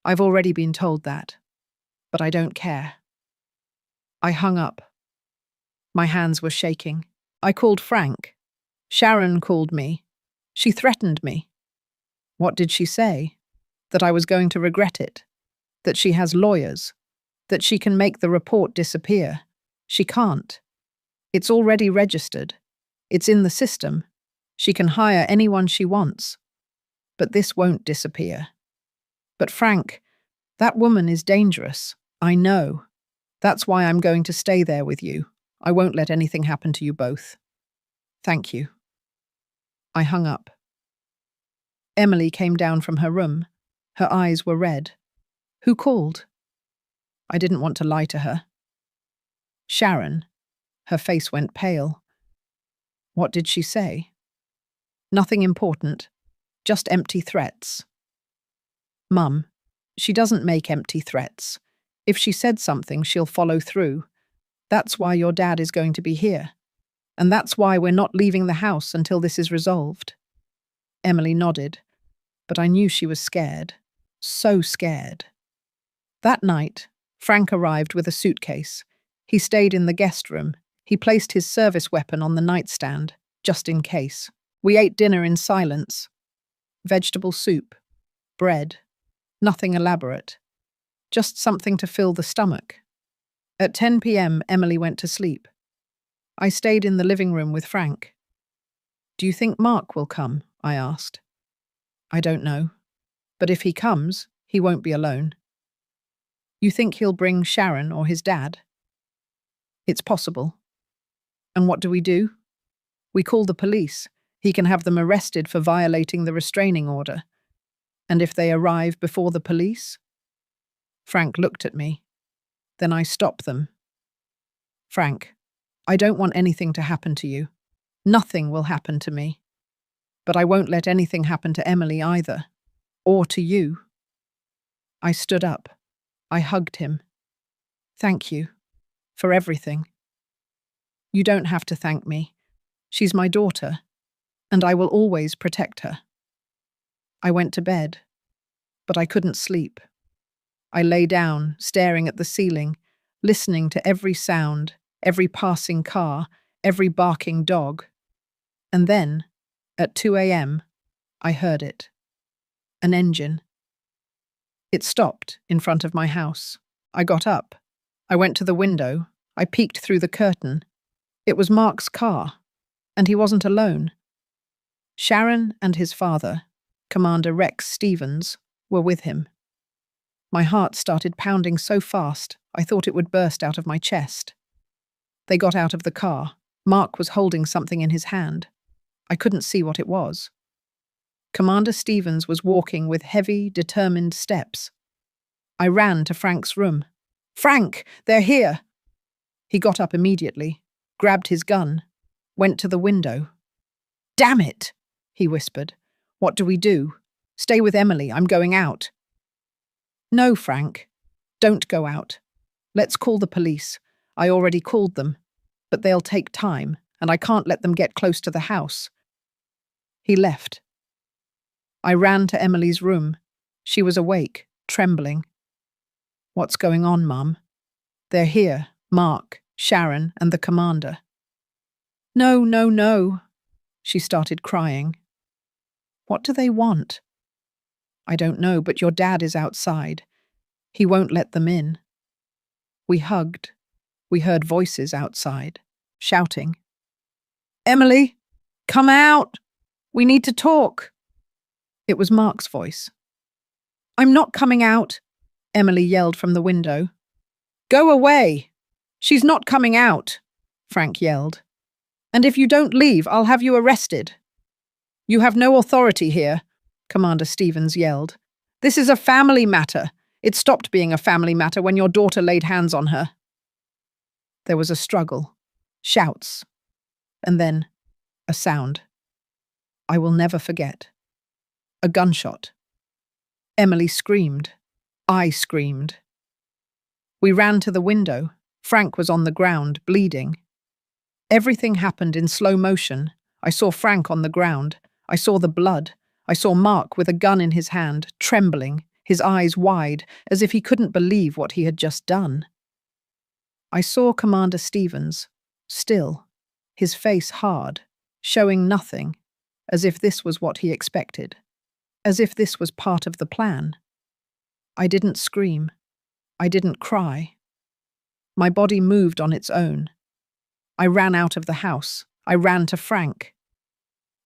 I've already been told that, but I don't care. I hung up. My hands were shaking. I called Frank. Sharon called me. She threatened me. What did she say? That I was going to regret it. That she has lawyers. That she can make the report disappear. She can't. It's already registered. It's in the system. She can hire anyone she wants. But this won't disappear. But Frank, that woman is dangerous. I know. That's why I'm going to stay there with you. I won't let anything happen to you both. Thank you. I hung up. Emily came down from her room. Her eyes were red. Who called? I didn't want to lie to her. Sharon. Her face went pale. What did she say? Nothing important, just empty threats. Mum, she doesn't make empty threats. If she said something, she'll follow through. That's why your dad is going to be here. And that's why we're not leaving the house until this is resolved. Emily nodded, but I knew she was scared. So scared. That night, Frank arrived with a suitcase. He stayed in the guest room. He placed his service weapon on the nightstand, just in case. We ate dinner in silence. Vegetable soup, bread, nothing elaborate. Just something to fill the stomach. At 10 p.m., Emily went to sleep. I stayed in the living room with Frank. Do you think Mark will come? I asked. I don't know. But if he comes, he won't be alone. You think he'll bring Sharon or his dad? It's possible. And what do? We call the police. He can have them arrested for violating the restraining order. And if they arrive before the police? Frank looked at me. Then I stopped them. Frank, I don't want anything to happen to you. Nothing will happen to me. But I won't let anything happen to Emily either. Or to you. I stood up. I hugged him. Thank you. For everything. You don't have to thank me. She's my daughter. And I will always protect her. I went to bed. But I couldn't sleep. I lay down, staring at the ceiling, listening to every sound, every passing car, every barking dog. And then, at 2 a.m., I heard it. An engine. It stopped in front of my house. I got up. I went to the window. I peeked through the curtain. It was Mark's car, and he wasn't alone. Sharon and his father, Commander Rex Stevens, were with him. My heart started pounding so fast, I thought it would burst out of my chest. They got out of the car. Mark was holding something in his hand. I couldn't see what it was. Commander Stevens was walking with heavy, determined steps. I ran to Frank's room. Frank, they're here! He got up immediately, grabbed his gun, went to the window. Damn it, he whispered. What do? Stay with Emily, I'm going out. No, Frank. Don't go out. Let's call the police. I already called them. But they'll take time, and I can't let them get close to the house. He left. I ran to Emily's room. She was awake, trembling. What's going on, Mum? They're here, Mark, Sharon, and the commander. No. She started crying. What do they want? I don't know, but your dad is outside. He won't let them in. We hugged. We heard voices outside, shouting. Emily, come out! We need to talk. It was Mark's voice. I'm not coming out, Emily yelled from the window. Go away! She's not coming out, Frank yelled. And if you don't leave, I'll have you arrested. You have no authority here, Commander Stevens yelled. This is a family matter. It stopped being a family matter when your daughter laid hands on her. There was a struggle, shouts, and then a sound. I will never forget. A gunshot. Emily screamed. I screamed. We ran to the window. Frank was on the ground, bleeding. Everything happened in slow motion. I saw Frank on the ground. I saw the blood. I saw Mark with a gun in his hand, trembling, his eyes wide, as if he couldn't believe what he had just done. I saw Commander Stevens, still, his face hard, showing nothing, as if this was what he expected, as if this was part of the plan. I didn't scream. I didn't cry. My body moved on its own. I ran out of the house. I ran to Frank.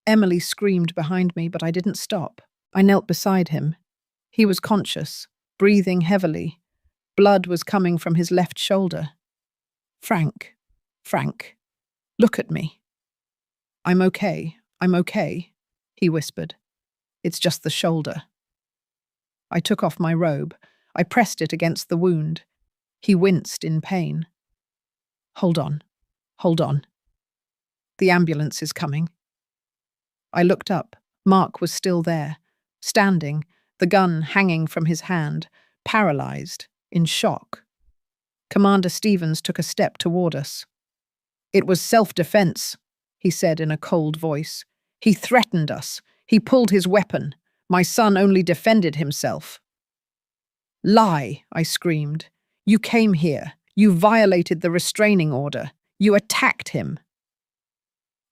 Emily screamed behind me, but I didn't stop. I knelt beside him. He was conscious, breathing heavily. Blood was coming from his left shoulder. Frank, look at me. I'm okay, he whispered. It's just the shoulder. I took off my robe. I pressed it against the wound. He winced in pain. Hold on. Hold on. The ambulance is coming. I looked up. Mark was still there, standing, the gun hanging from his hand, paralyzed, in shock. Commander Stevens took a step toward us. It was self-defense, he said in a cold voice. He threatened us. He pulled his weapon. My son only defended himself. Lie, I screamed. You came here. You violated the restraining order. You attacked him.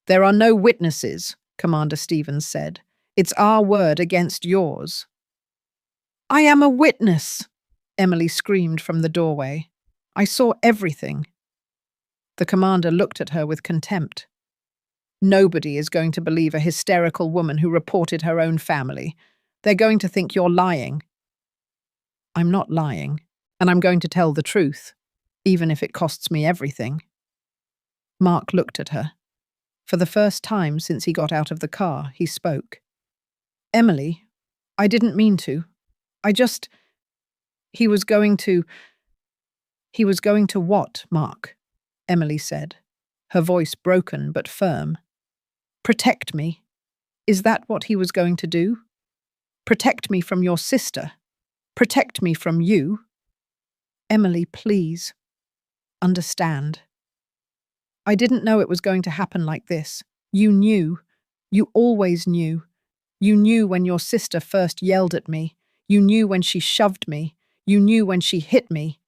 There are no witnesses, Commander Stevens said. It's our word against yours. I am a witness, Emily screamed from the doorway. I saw everything. The commander looked at her with contempt. Nobody is going to believe a hysterical woman who reported her own family. They're going to think you're lying. I'm not lying, and I'm going to tell the truth, even if it costs me everything. Mark looked at her. For the first time since he got out of the car, he spoke. Emily, I didn't mean to. He was going to what, Mark? Emily said, her voice broken but firm. Protect me. Is that what he was going to do? Protect me from your sister. Protect me from you. Emily, please. Understand. I didn't know it was going to happen like this. You knew. You always knew. You knew when your sister first yelled at me. You knew when she shoved me. You knew when she hit me.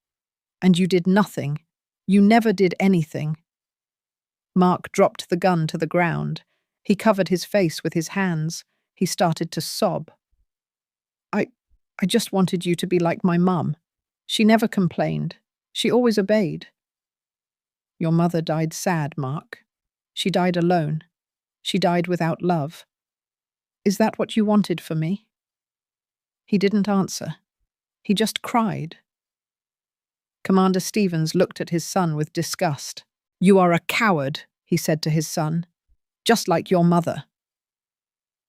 And you did nothing. You never did anything. Mark dropped the gun to the ground. He covered his face with his hands. He started to sob. I just wanted you to be like my mum. She never complained. She always obeyed. Your mother died sad, Mark. She died alone. She died without love. Is that what you wanted for me? He didn't answer. He just cried. Commander Stevens looked at his son with disgust. You are a coward, he said to his son, just like your mother.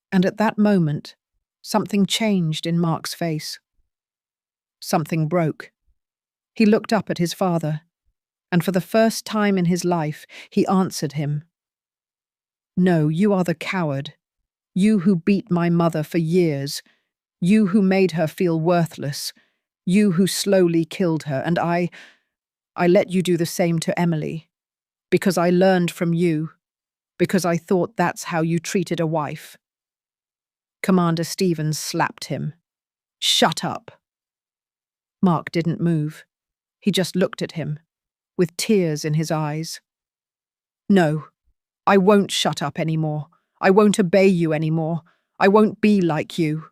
And at that moment, something changed in Mark's face. Something broke. He looked up at his father, and for the first time in his life, he answered him. No, you are the coward. You who beat my mother for years. You who made her feel worthless. You who slowly killed her, and I let you do the same to Emily. Because I learned from you. Because I thought that's how you treated a wife. Commander Stevens slapped him. Shut up. Mark didn't move. He just looked at him, with tears in his eyes. No, I won't shut up anymore. I won't obey you anymore. I won't be like you.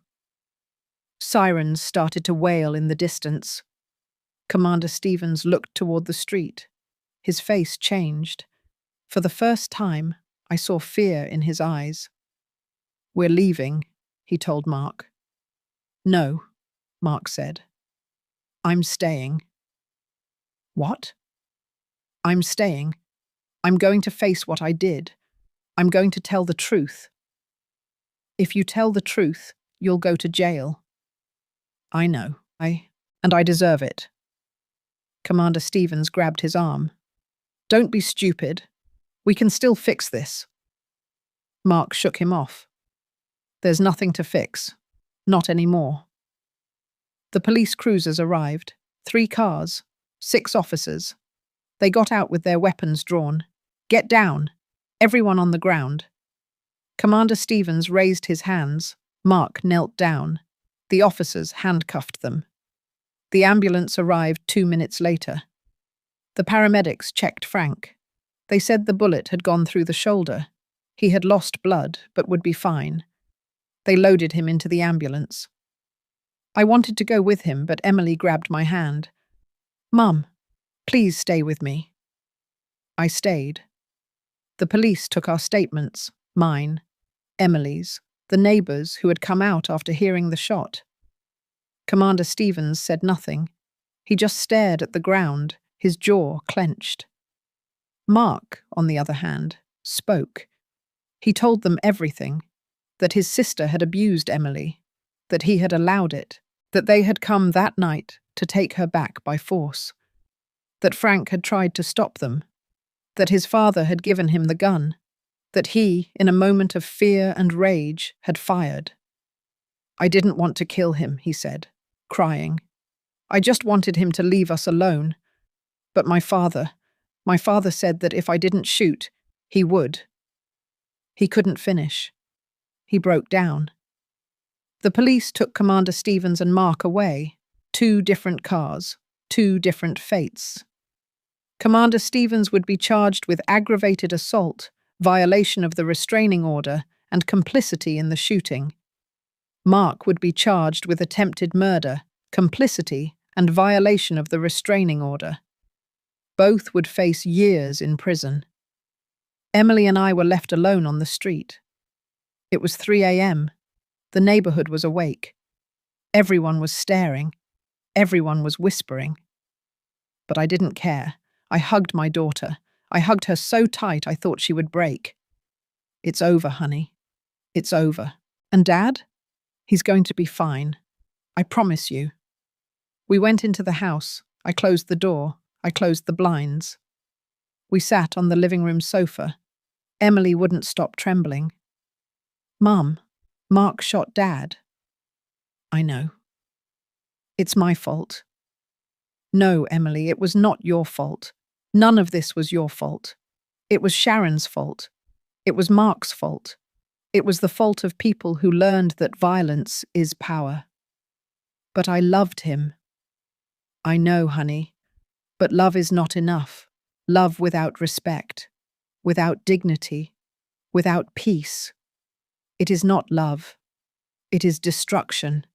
Sirens started to wail in the distance. Commander Stevens looked toward the street. His face changed. For the first time, I saw fear in his eyes. We're leaving, he told Mark. No, Mark said. I'm staying. What? I'm staying. I'm going to face what I did. I'm going to tell the truth. If you tell the truth, you'll go to jail. I know, and I deserve it. Commander Stevens grabbed his arm. Don't be stupid. We can still fix this. Mark shook him off. There's nothing to fix. Not anymore. The police cruisers arrived. 3 cars. 6 officers. They got out with their weapons drawn. Get down. Everyone on the ground. Commander Stevens raised his hands. Mark knelt down. The officers handcuffed them. The ambulance arrived 2 minutes later. The paramedics checked Frank. They said the bullet had gone through the shoulder. He had lost blood, but would be fine. They loaded him into the ambulance. I wanted to go with him, but Emily grabbed my hand. Mum, please stay with me. I stayed. The police took our statements, mine, Emily's, the neighbours who had come out after hearing the shot. Commander Stevens said nothing. He just stared at the ground, his jaw clenched. Mark, on the other hand, spoke. He told them everything. that his sister had abused Emily, that he had allowed it, that they had come that night to take her back by force, that Frank had tried to stop them, that his father had given him the gun, that he, in a moment of fear and rage, had fired. "I didn't want to kill him," he said, crying. "I just wanted him to leave us alone. But my father said that if I didn't shoot, he would." He couldn't finish. He broke down. The police took Commander Stevens and Mark away. 2 different cars, 2 different fates. Commander Stevens would be charged with aggravated assault, violation of the restraining order, and complicity in the shooting. Mark would be charged with attempted murder, complicity, and violation of the restraining order. Both would face years in prison. Emily and I were left alone on the street. It was 3 a.m. The neighborhood was awake. Everyone was staring. Everyone was whispering. But I didn't care. I hugged my daughter. I hugged her so tight I thought she would break. "It's over, honey. It's over. And Dad? He's going to be fine. I promise you." We went into the house. I closed the door. I closed the blinds. We sat on the living room sofa. Emily wouldn't stop trembling. "Mum, Mark shot Dad." "I know. It's my fault." "No, Emily, it was not your fault. None of this was your fault. It was Sharon's fault. It was Mark's fault. It was the fault of people who learned that violence is power." "But I loved him." "I know, honey. But love is not enough. Love without respect, without dignity, without peace. It is not love. It is destruction."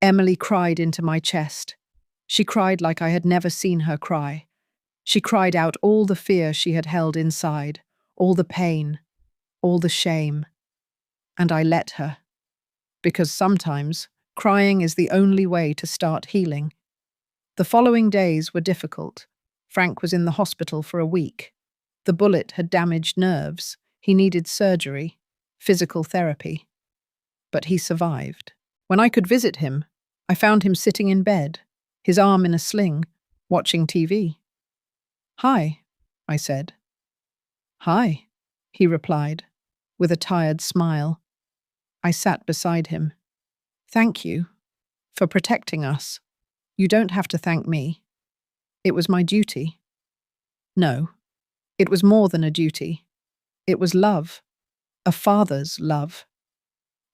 Emily cried into my chest. She cried like I had never seen her cry. She cried out all the fear she had held inside, all the pain, all the shame. And I let her. Because sometimes crying is the only way to start healing. The following days were difficult. Frank was in the hospital for a week. The bullet had damaged nerves. He needed surgery, physical therapy. But he survived. When I could visit him, I found him sitting in bed, his arm in a sling, watching TV. "Hi," I said. "Hi," he replied, with a tired smile. I sat beside him. "Thank you for protecting us. You don't have to thank me. It was my duty." "No, it was more than a duty. It was love, a father's love."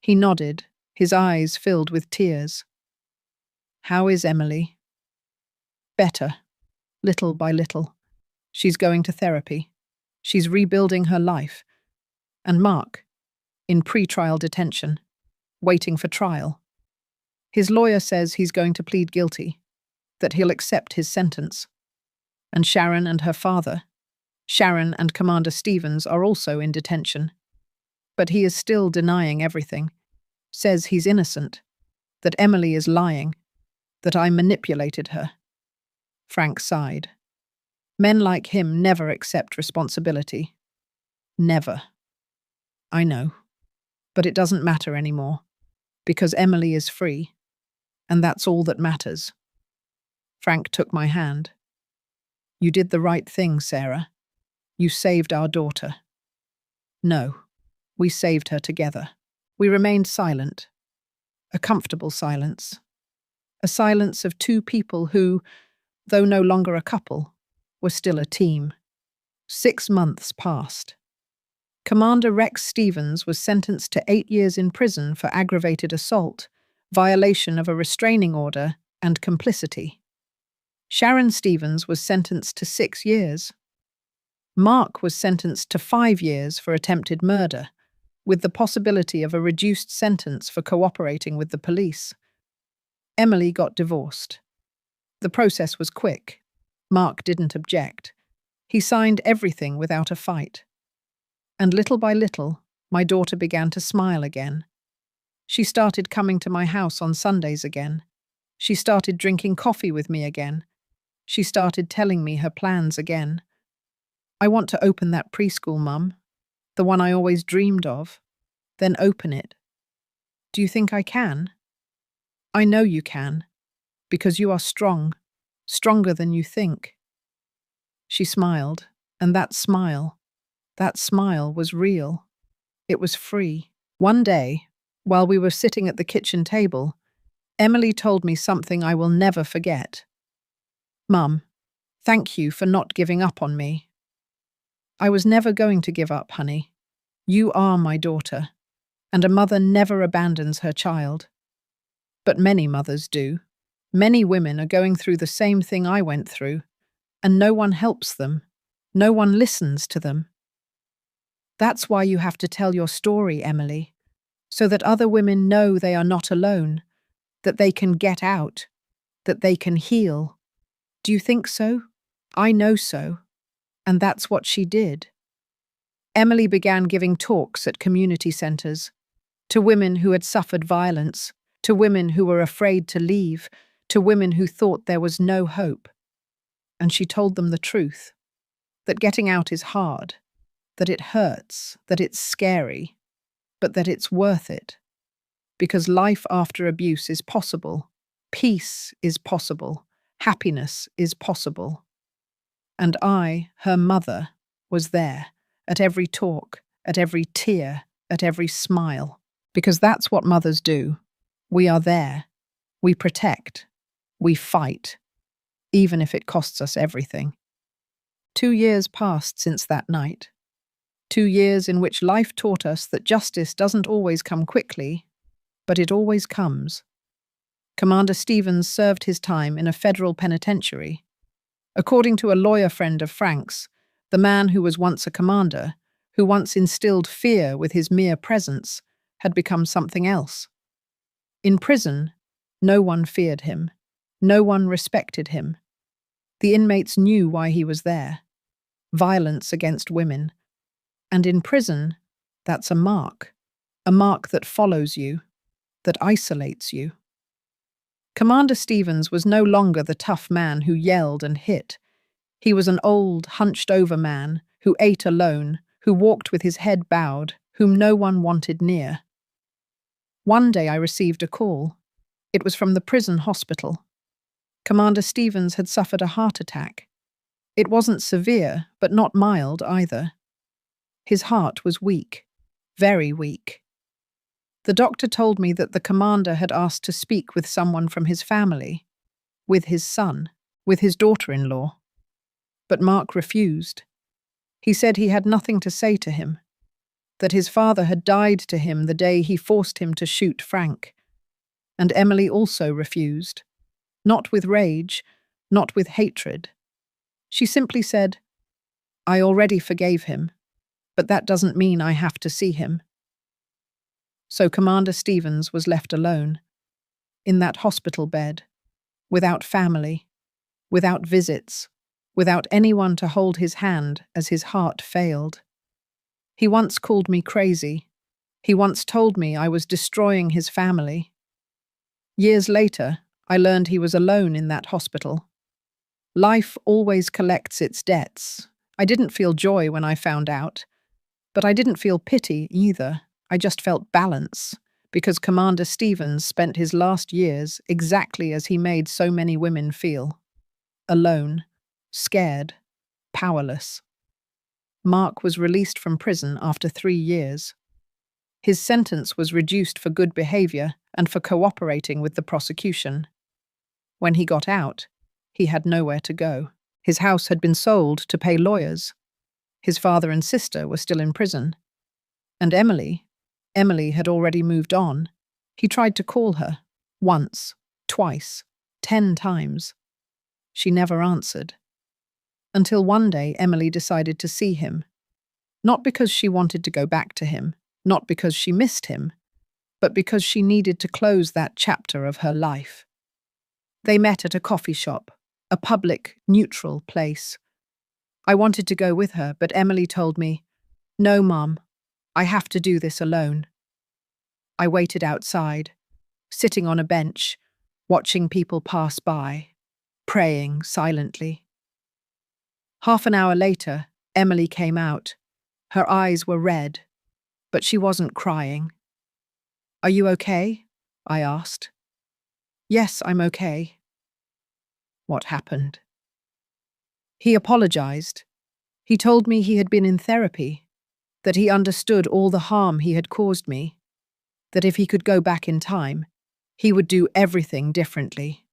He nodded, his eyes filled with tears. "How is Emily?" "Better, little by little. She's going to therapy. She's rebuilding her life. And Mark, in pre-trial detention, waiting for trial. His lawyer says he's going to plead guilty, that he'll accept his sentence. And Sharon and her father, Sharon and Commander Stevens, are also in detention. But he is still denying everything, says he's innocent, that Emily is lying, that I manipulated her." Frank sighed. "Men like him never accept responsibility. Never." "I know. But it doesn't matter anymore, because Emily is free, and that's all that matters." Frank took my hand. "You did the right thing, Sarah. You saved our daughter." "No, we saved her together." We remained silent. A comfortable silence. A silence of 2 people who, though no longer a couple, were still a team. 6 months passed. Commander Rex Stevens was sentenced to 8 years in prison for aggravated assault, violation of a restraining order, and complicity. Sharon Stevens was sentenced to 6 years. Mark was sentenced to 5 years for attempted murder, with the possibility of a reduced sentence for cooperating with the police. Emily got divorced. The process was quick. Mark didn't object. He signed everything without a fight. And little by little, my daughter began to smile again. She started coming to my house on Sundays again. She started drinking coffee with me again. She started telling me her plans again. "I want to open that preschool, Mum. The one I always dreamed of. then open it. Do you think I can? I know you can, because you are strong, stronger than you think. She smiled, and that smile was real. It was free. One day, while we were sitting at the kitchen table, Emily told me something I will never forget. Mum, thank you for not giving up on me. I was never going to give up, honey. You are my daughter, and a mother never abandons her child. But many mothers do. Many women are going through the same thing I went through, and no one helps them. No one listens to them. That's why you have to tell your story, Emily, so that other women know they are not alone, that they can get out, that they can heal. Do you think so? I know so. And that's what she did. Emily began giving talks at community centres, to women who had suffered violence, to women who were afraid to leave, to women who thought there was no hope. And she told them the truth, that getting out is hard, that it hurts, that it's scary, but that it's worth it. Because life after abuse is possible, peace is possible, happiness is possible. And I, her mother, was there, at every talk, at every tear, at every smile. Because that's what mothers do. We are there. We protect. We fight. Even if it costs us everything. 2 years passed since that night. 2 years in which life taught us that justice doesn't always come quickly, but it always comes. Commander Stevens served his time in a federal penitentiary. According to a lawyer friend of Frank's, the man who was once a commander, who once instilled fear with his mere presence, had become something else. In prison, no one feared him. No one respected him. The inmates knew why he was there. Violence against women. And in prison, that's a mark that follows you, that isolates you. Commander Stevens was no longer the tough man who yelled and hit. He was an old, hunched-over man who ate alone, who walked with his head bowed, whom no one wanted near. One day I received a call. It was from the prison hospital. Commander Stevens had suffered a heart attack. It wasn't severe, but not mild either. His heart was weak, very weak. The doctor told me that the commander had asked to speak with someone from his family, with his son, with his daughter-in-law. But Mark refused. He said he had nothing to say to him, that his father had died to him the day he forced him to shoot Frank. And Emily also refused, not with rage, not with hatred. She simply said, I already forgave him, but that doesn't mean I have to see him. So Commander Stevens was left alone, in that hospital bed, without family, without visits, without anyone to hold his hand as his heart failed. He once called me crazy. He once told me I was destroying his family. Years later, I learned he was alone in that hospital. Life always collects its debts. I didn't feel joy when I found out, but I didn't feel pity either. I just felt balance, because Commander Stevens spent his last years exactly as he made so many women feel. Alone, scared, powerless. Mark was released from prison after 3 years. His sentence was reduced for good behavior and for cooperating with the prosecution. When he got out, he had nowhere to go. His house had been sold to pay lawyers. His father and sister were still in prison. And Emily had already moved on. He tried to call her, once, twice, 10 times. She never answered. Until one day Emily decided to see him. Not because she wanted to go back to him, not because she missed him, but because she needed to close that chapter of her life. They met at a coffee shop, a public, neutral place. I wanted to go with her, but Emily told me, "No, Mom, I have to do this alone." I waited outside, sitting on a bench, watching people pass by, praying silently. Half an hour later, Emily came out. Her eyes were red. but she wasn't crying. "Are you okay?" I asked. "Yes, I'm okay." What happened? He apologized. He told me he had been in therapy, that he understood all the harm he had caused me, that if he could go back in time, he would do everything differently.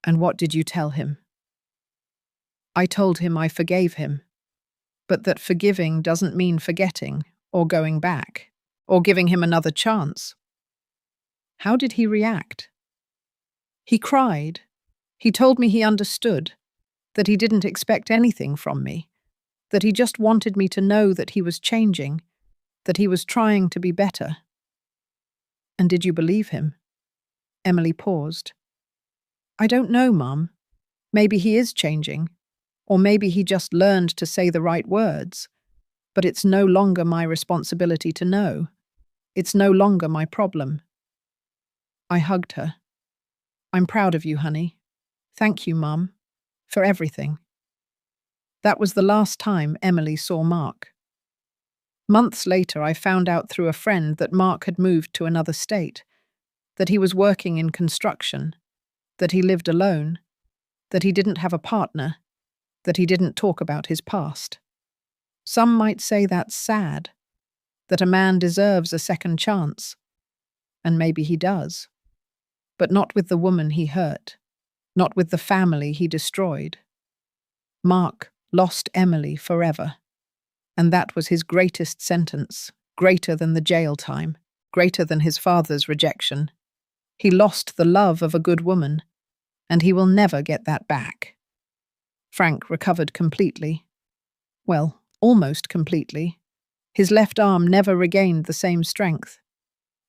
And what did you tell him? I told him I forgave him, but that forgiving doesn't mean forgetting or going back or giving him another chance. How did he react? He cried. He told me he understood, that he didn't expect anything from me, that he just wanted me to know that he was changing, that he was trying to be better. And did you believe him? Emily paused. I don't know, Mum. Maybe he is changing, or maybe he just learned to say the right words, but it's no longer my responsibility to know. It's no longer my problem. I hugged her. I'm proud of you, honey. Thank you, Mum, for everything. That was the last time Emily saw Mark. Months later, I found out through a friend that Mark had moved to another state, that he was working in construction, that he lived alone, that he didn't have a partner, that he didn't talk about his past. Some might say that's sad, that a man deserves a second chance, and maybe he does, but not with the woman he hurt, not with the family he destroyed. Mark lost Emily forever, and that was his greatest sentence, greater than the jail time, greater than his father's rejection. He lost the love of a good woman, and he will never get that back. Frank recovered completely. Well, almost completely. His left arm never regained the same strength.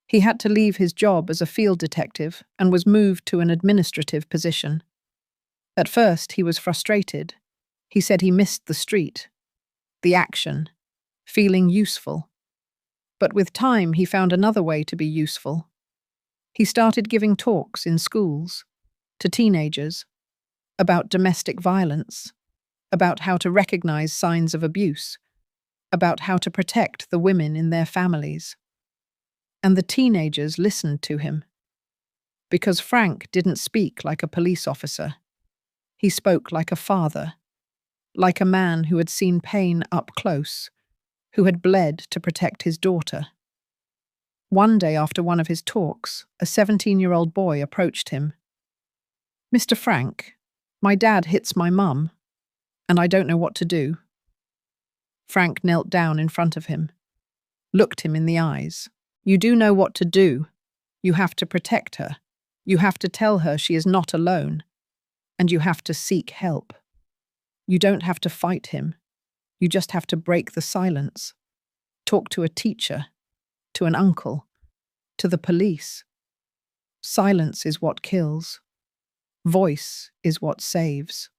He had to leave his job as a field detective and was moved to an administrative position. At first, he was frustrated. He said he missed the street, the action, feeling useful. But with time, he found another way to be useful. He started giving talks in schools, to teenagers, about domestic violence, about how to recognize signs of abuse, about how to protect the women in their families. And the teenagers listened to him. Because Frank didn't speak like a police officer. He spoke like a father, like a man who had seen pain up close, who had bled to protect his daughter. One day after one of his talks, a 17-year-old boy approached him. Mr. Frank, my dad hits my mum, and I don't know what to do. Frank knelt down in front of him, looked him in the eyes. You do know what to do. You have to protect her. You have to tell her she is not alone. And you have to seek help. You don't have to fight him. You just have to break the silence. Talk to a teacher, to an uncle, to the police. Silence is what kills. Voice is what saves.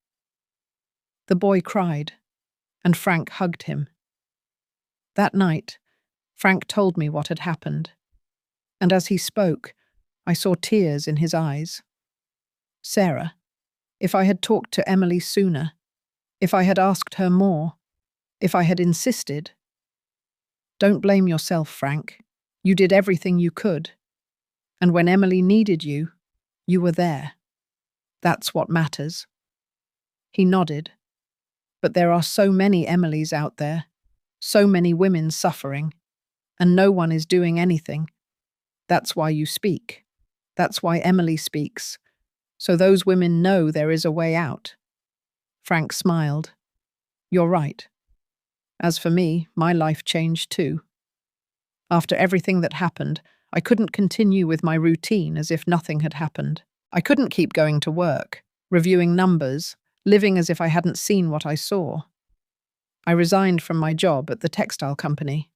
The boy cried, and Frank hugged him. That night, Frank told me what had happened, and as he spoke, I saw tears in his eyes. Sarah, if I had talked to Emily sooner, if I had asked her more, if I had insisted. Don't blame yourself, Frank. You did everything you could. And when Emily needed you, you were there. That's what matters. He nodded. But there are so many Emilys out there, so many women suffering, and no one is doing anything. That's why you speak. That's why Emily speaks, so those women know there is a way out. Frank smiled. You're right. As for me, my life changed too. After everything that happened, I couldn't continue with my routine as if nothing had happened. I couldn't keep going to work, reviewing numbers, living as if I hadn't seen what I saw. I resigned from my job at the textile company.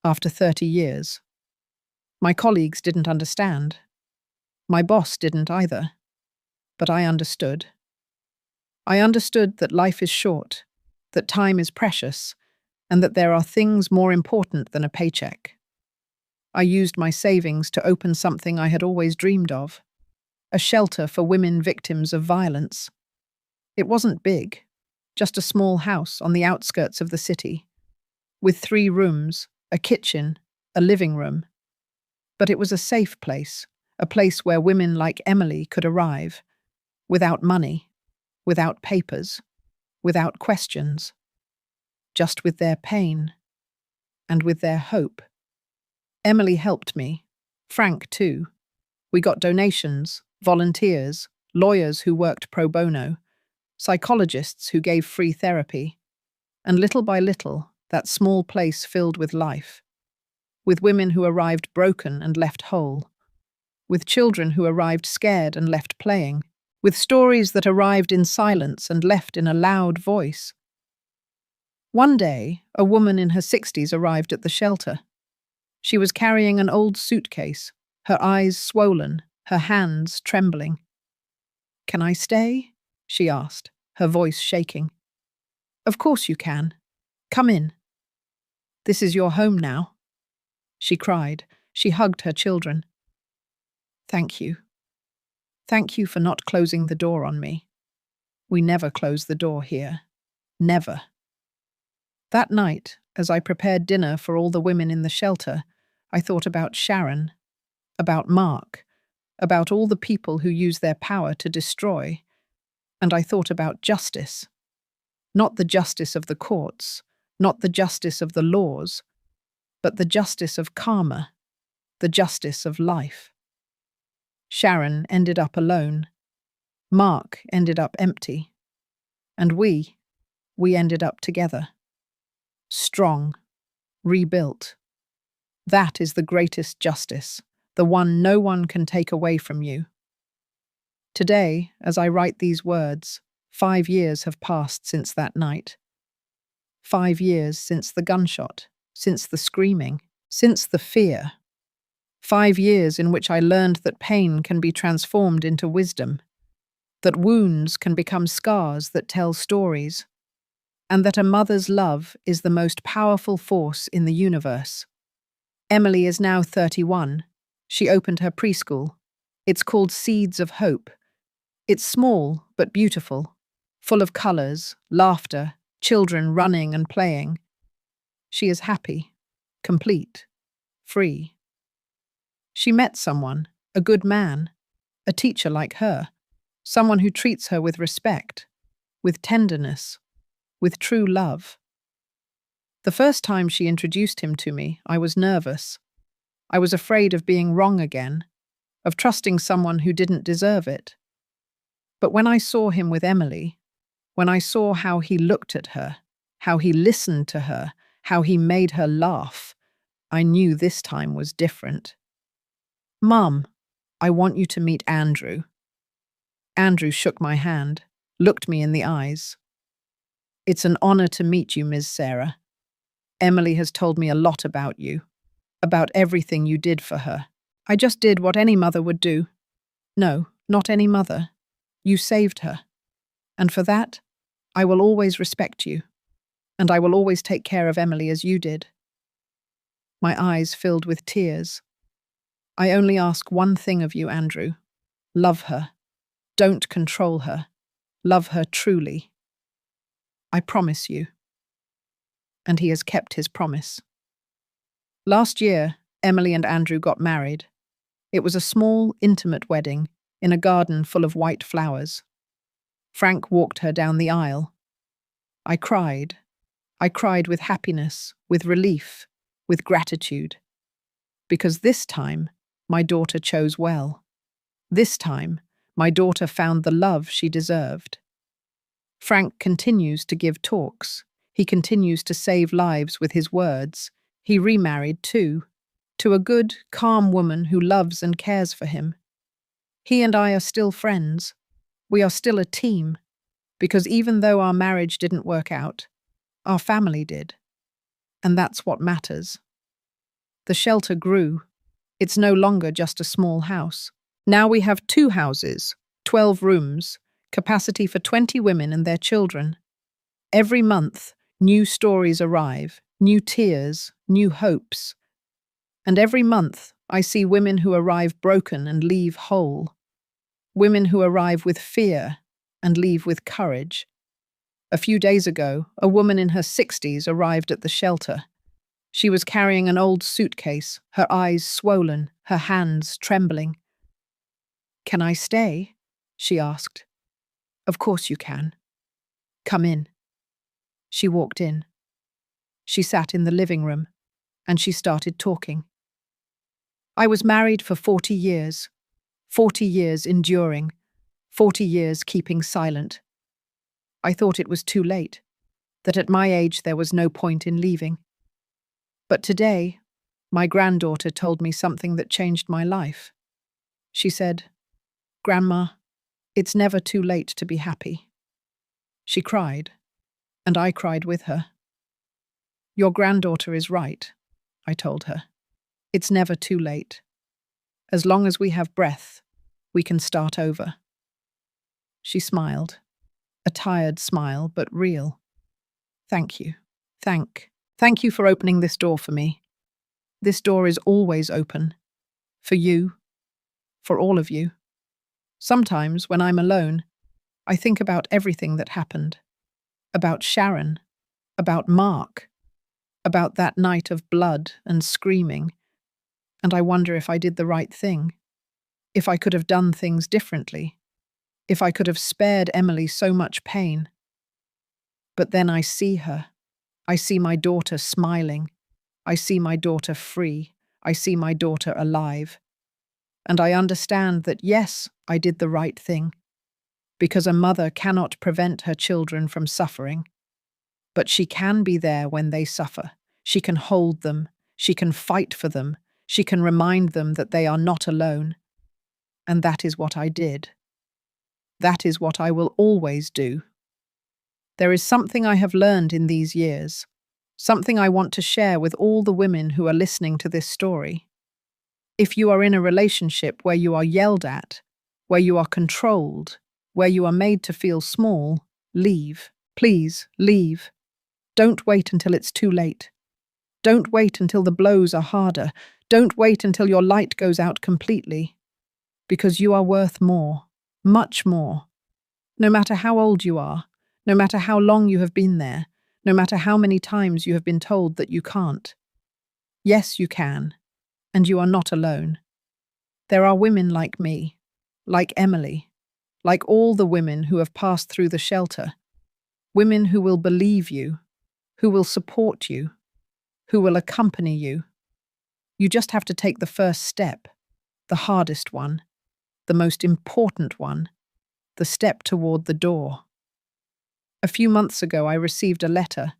After 30 years. My colleagues didn't understand. My boss didn't either. But I understood. I understood that life is short, that time is precious, and that there are things more important than a paycheck. I used my savings to open something I had always dreamed of, a shelter for women victims of violence. It wasn't big, just a small house on the outskirts of the city, with 3 rooms, a kitchen, a living room. But it was a safe place, a place where women like Emily could arrive, without money, without papers, without questions, just with their pain and with their hope. Emily helped me, Frank too. We got donations, volunteers, lawyers who worked pro bono, psychologists who gave free therapy, and little by little, that small place filled with life, with women who arrived broken and left whole, with children who arrived scared and left playing, with stories that arrived in silence and left in a loud voice. One day, a woman in her 60s arrived at the shelter. She was carrying an old suitcase, her eyes swollen, her hands trembling. "Can I stay?" she asked, her voice shaking. "Of course you can. Come in. This is your home now," she cried. She hugged her children. "Thank you. Thank you for not closing the door on me. We never close the door here. Never." That night, as I prepared dinner for all the women in the shelter, I thought about Sharon, about Mark, about all the people who use their power to destroy, and I thought about justice. Not the justice of the courts, not the justice of the laws, but the justice of karma, the justice of life. Sharon ended up alone. Mark ended up empty. And we ended up together. Strong, rebuilt. That is the greatest justice, the one no one can take away from you. Today, as I write these words, 5 years have passed since that night. 5 years since the gunshot, since the screaming, since the fear. 5 years in which I learned that pain can be transformed into wisdom, that wounds can become scars that tell stories, and that a mother's love is the most powerful force in the universe. Emily is now 31. She opened her preschool. It's called Seeds of Hope. It's small but beautiful, full of colours, laughter, children running and playing. She is happy, complete, free. She met someone, a good man, a teacher like her, someone who treats her with respect, with tenderness, with true love. The first time she introduced him to me, I was nervous. I was afraid of being wrong again, of trusting someone who didn't deserve it. But when I saw him with Emily, when I saw how he looked at her, how he listened to her, how he made her laugh, I knew this time was different. "Mum, I want you to meet Andrew." Andrew shook my hand, looked me in the eyes. "It's an honor to meet you, Ms. Sarah. Emily has told me a lot about you, about everything you did for her. I just did what any mother would do. No, not any mother. You saved her. And for that, I will always respect you. And I will always take care of Emily as you did." My eyes filled with tears. "I only ask one thing of you, Andrew. Love her. Don't control her. Love her truly. I promise you." And he has kept his promise. Last year, Emily and Andrew got married. It was a small, intimate wedding in a garden full of white flowers. Frank walked her down the aisle. I cried. I cried with happiness, with relief, with gratitude. Because this time, my daughter chose well. This time, my daughter found the love she deserved. Frank continues to give talks. He continues to save lives with his words. He remarried too, to a good, calm woman who loves and cares for him. He and I are still friends. We are still a team, because even though our marriage didn't work out, our family did. And that's what matters. The shelter grew. It's no longer just a small house. Now we have 2 houses, 12 rooms, capacity for 20 women and their children. Every month, new stories arrive, new tears, new hopes. And every month, I see women who arrive broken and leave whole. Women who arrive with fear and leave with courage. A few days ago, a woman in her 60s arrived at the shelter. She was carrying an old suitcase, her eyes swollen, her hands trembling. "Can I stay?" she asked. "Of course you can. Come in." She walked in. She sat in the living room, and she started talking. "I was married for 40 years. 40 years enduring. 40 years keeping silent. I thought it was too late, that at my age there was no point in leaving. But today, my granddaughter told me something that changed my life. She said, 'Grandma, it's never too late to be happy.' She cried, and I cried with her. 'Your granddaughter is right,' I told her. 'It's never too late. As long as we have breath, we can start over.' She smiled, a tired smile, but real. 'Thank you. Thank you for opening this door for me. This door is always open. For you. For all of you. Sometimes, when I'm alone, I think about everything that happened. About Sharon. About Mark. About that night of blood and screaming. And I wonder if I did the right thing. If I could have done things differently. If I could have spared Emily so much pain. But then I see her. I see my daughter smiling. I see my daughter free. I see my daughter alive. And I understand that, yes, I did the right thing. Because a mother cannot prevent her children from suffering. But she can be there when they suffer. She can hold them. She can fight for them. She can remind them that they are not alone. And that is what I did. That is what I will always do. There is something I have learned in these years, something I want to share with all the women who are listening to this story. If you are in a relationship where you are yelled at, where you are controlled, where you are made to feel small, leave. Please, leave. Don't wait until it's too late. Don't wait until the blows are harder. Don't wait until your light goes out completely. Because you are worth more, much more. No matter how old you are, no matter how long you have been there, no matter how many times you have been told that you can't. Yes, you can, and you are not alone. There are women like me, like Emily, like all the women who have passed through the shelter, women who will believe you, who will support you, who will accompany you. You just have to take the first step, the hardest one, the most important one, the step toward the door. A few months ago, I received a letter.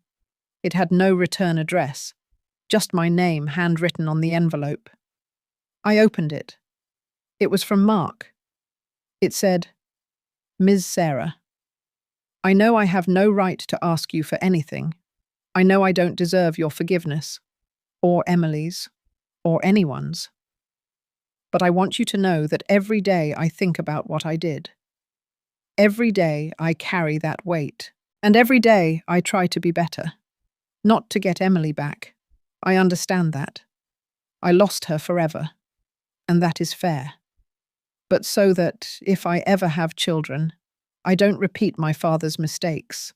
It had no return address, just my name handwritten on the envelope. I opened it. It was from Mark. It said, "Ms. Sarah, I know I have no right to ask you for anything. I know I don't deserve your forgiveness, or Emily's, or anyone's. But I want you to know that every day I think about what I did. Every day I carry that weight. And every day I try to be better. Not to get Emily back. I understand that. I lost her forever. And that is fair. But so that, if I ever have children, I don't repeat my father's mistakes.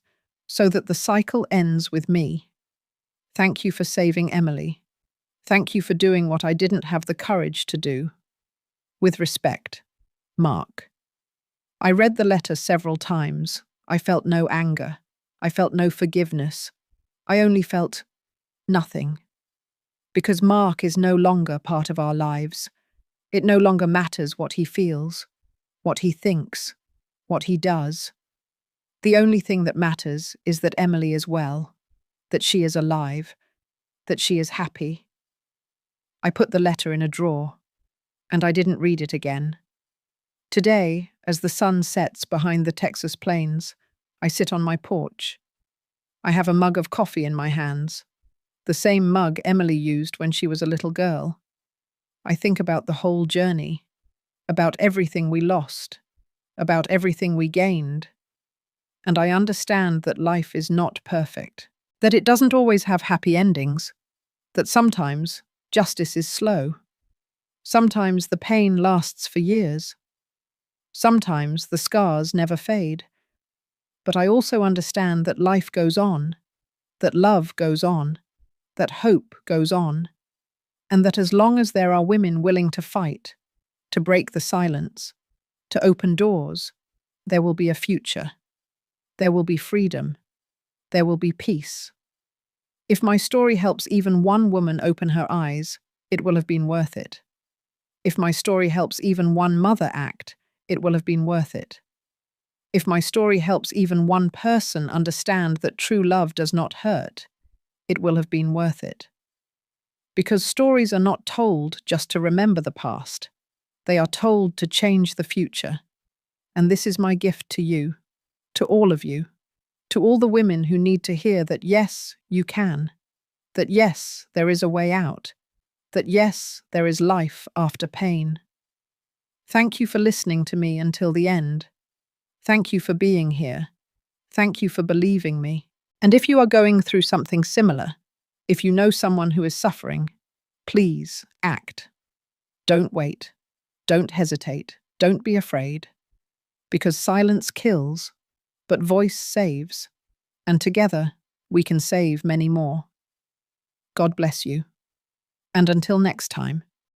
So that the cycle ends with me. Thank you for saving Emily. Thank you for doing what I didn't have the courage to do. With respect, Mark." I read the letter several times. I felt no anger. I felt no forgiveness. I only felt nothing. Because Mark is no longer part of our lives. It no longer matters what he feels, what he thinks, what he does. The only thing that matters is that Emily is well, that she is alive, that she is happy. I put the letter in a drawer, and I didn't read it again. Today, as the sun sets behind the Texas plains, I sit on my porch. I have a mug of coffee in my hands, the same mug Emily used when she was a little girl. I think about the whole journey, about everything we lost, about everything we gained. And I understand that life is not perfect, that it doesn't always have happy endings, that sometimes justice is slow. Sometimes the pain lasts for years. Sometimes the scars never fade. But I also understand that life goes on, that love goes on, that hope goes on, and that as long as there are women willing to fight, to break the silence, to open doors, there will be a future. There will be freedom. There will be peace. If my story helps even one woman open her eyes, it will have been worth it. If my story helps even one mother act, it will have been worth it. If my story helps even one person understand that true love does not hurt, it will have been worth it. Because stories are not told just to remember the past. They are told to change the future. And this is my gift to you, to all of you, to all the women who need to hear that yes, you can, that yes, there is a way out, that yes, there is life after pain. Thank you for listening to me until the end. Thank you for being here. Thank you for believing me. And if you are going through something similar, if you know someone who is suffering, please act. Don't wait. Don't hesitate. Don't be afraid. Because silence kills, but voice saves. And together, we can save many more. God bless you. And until next time.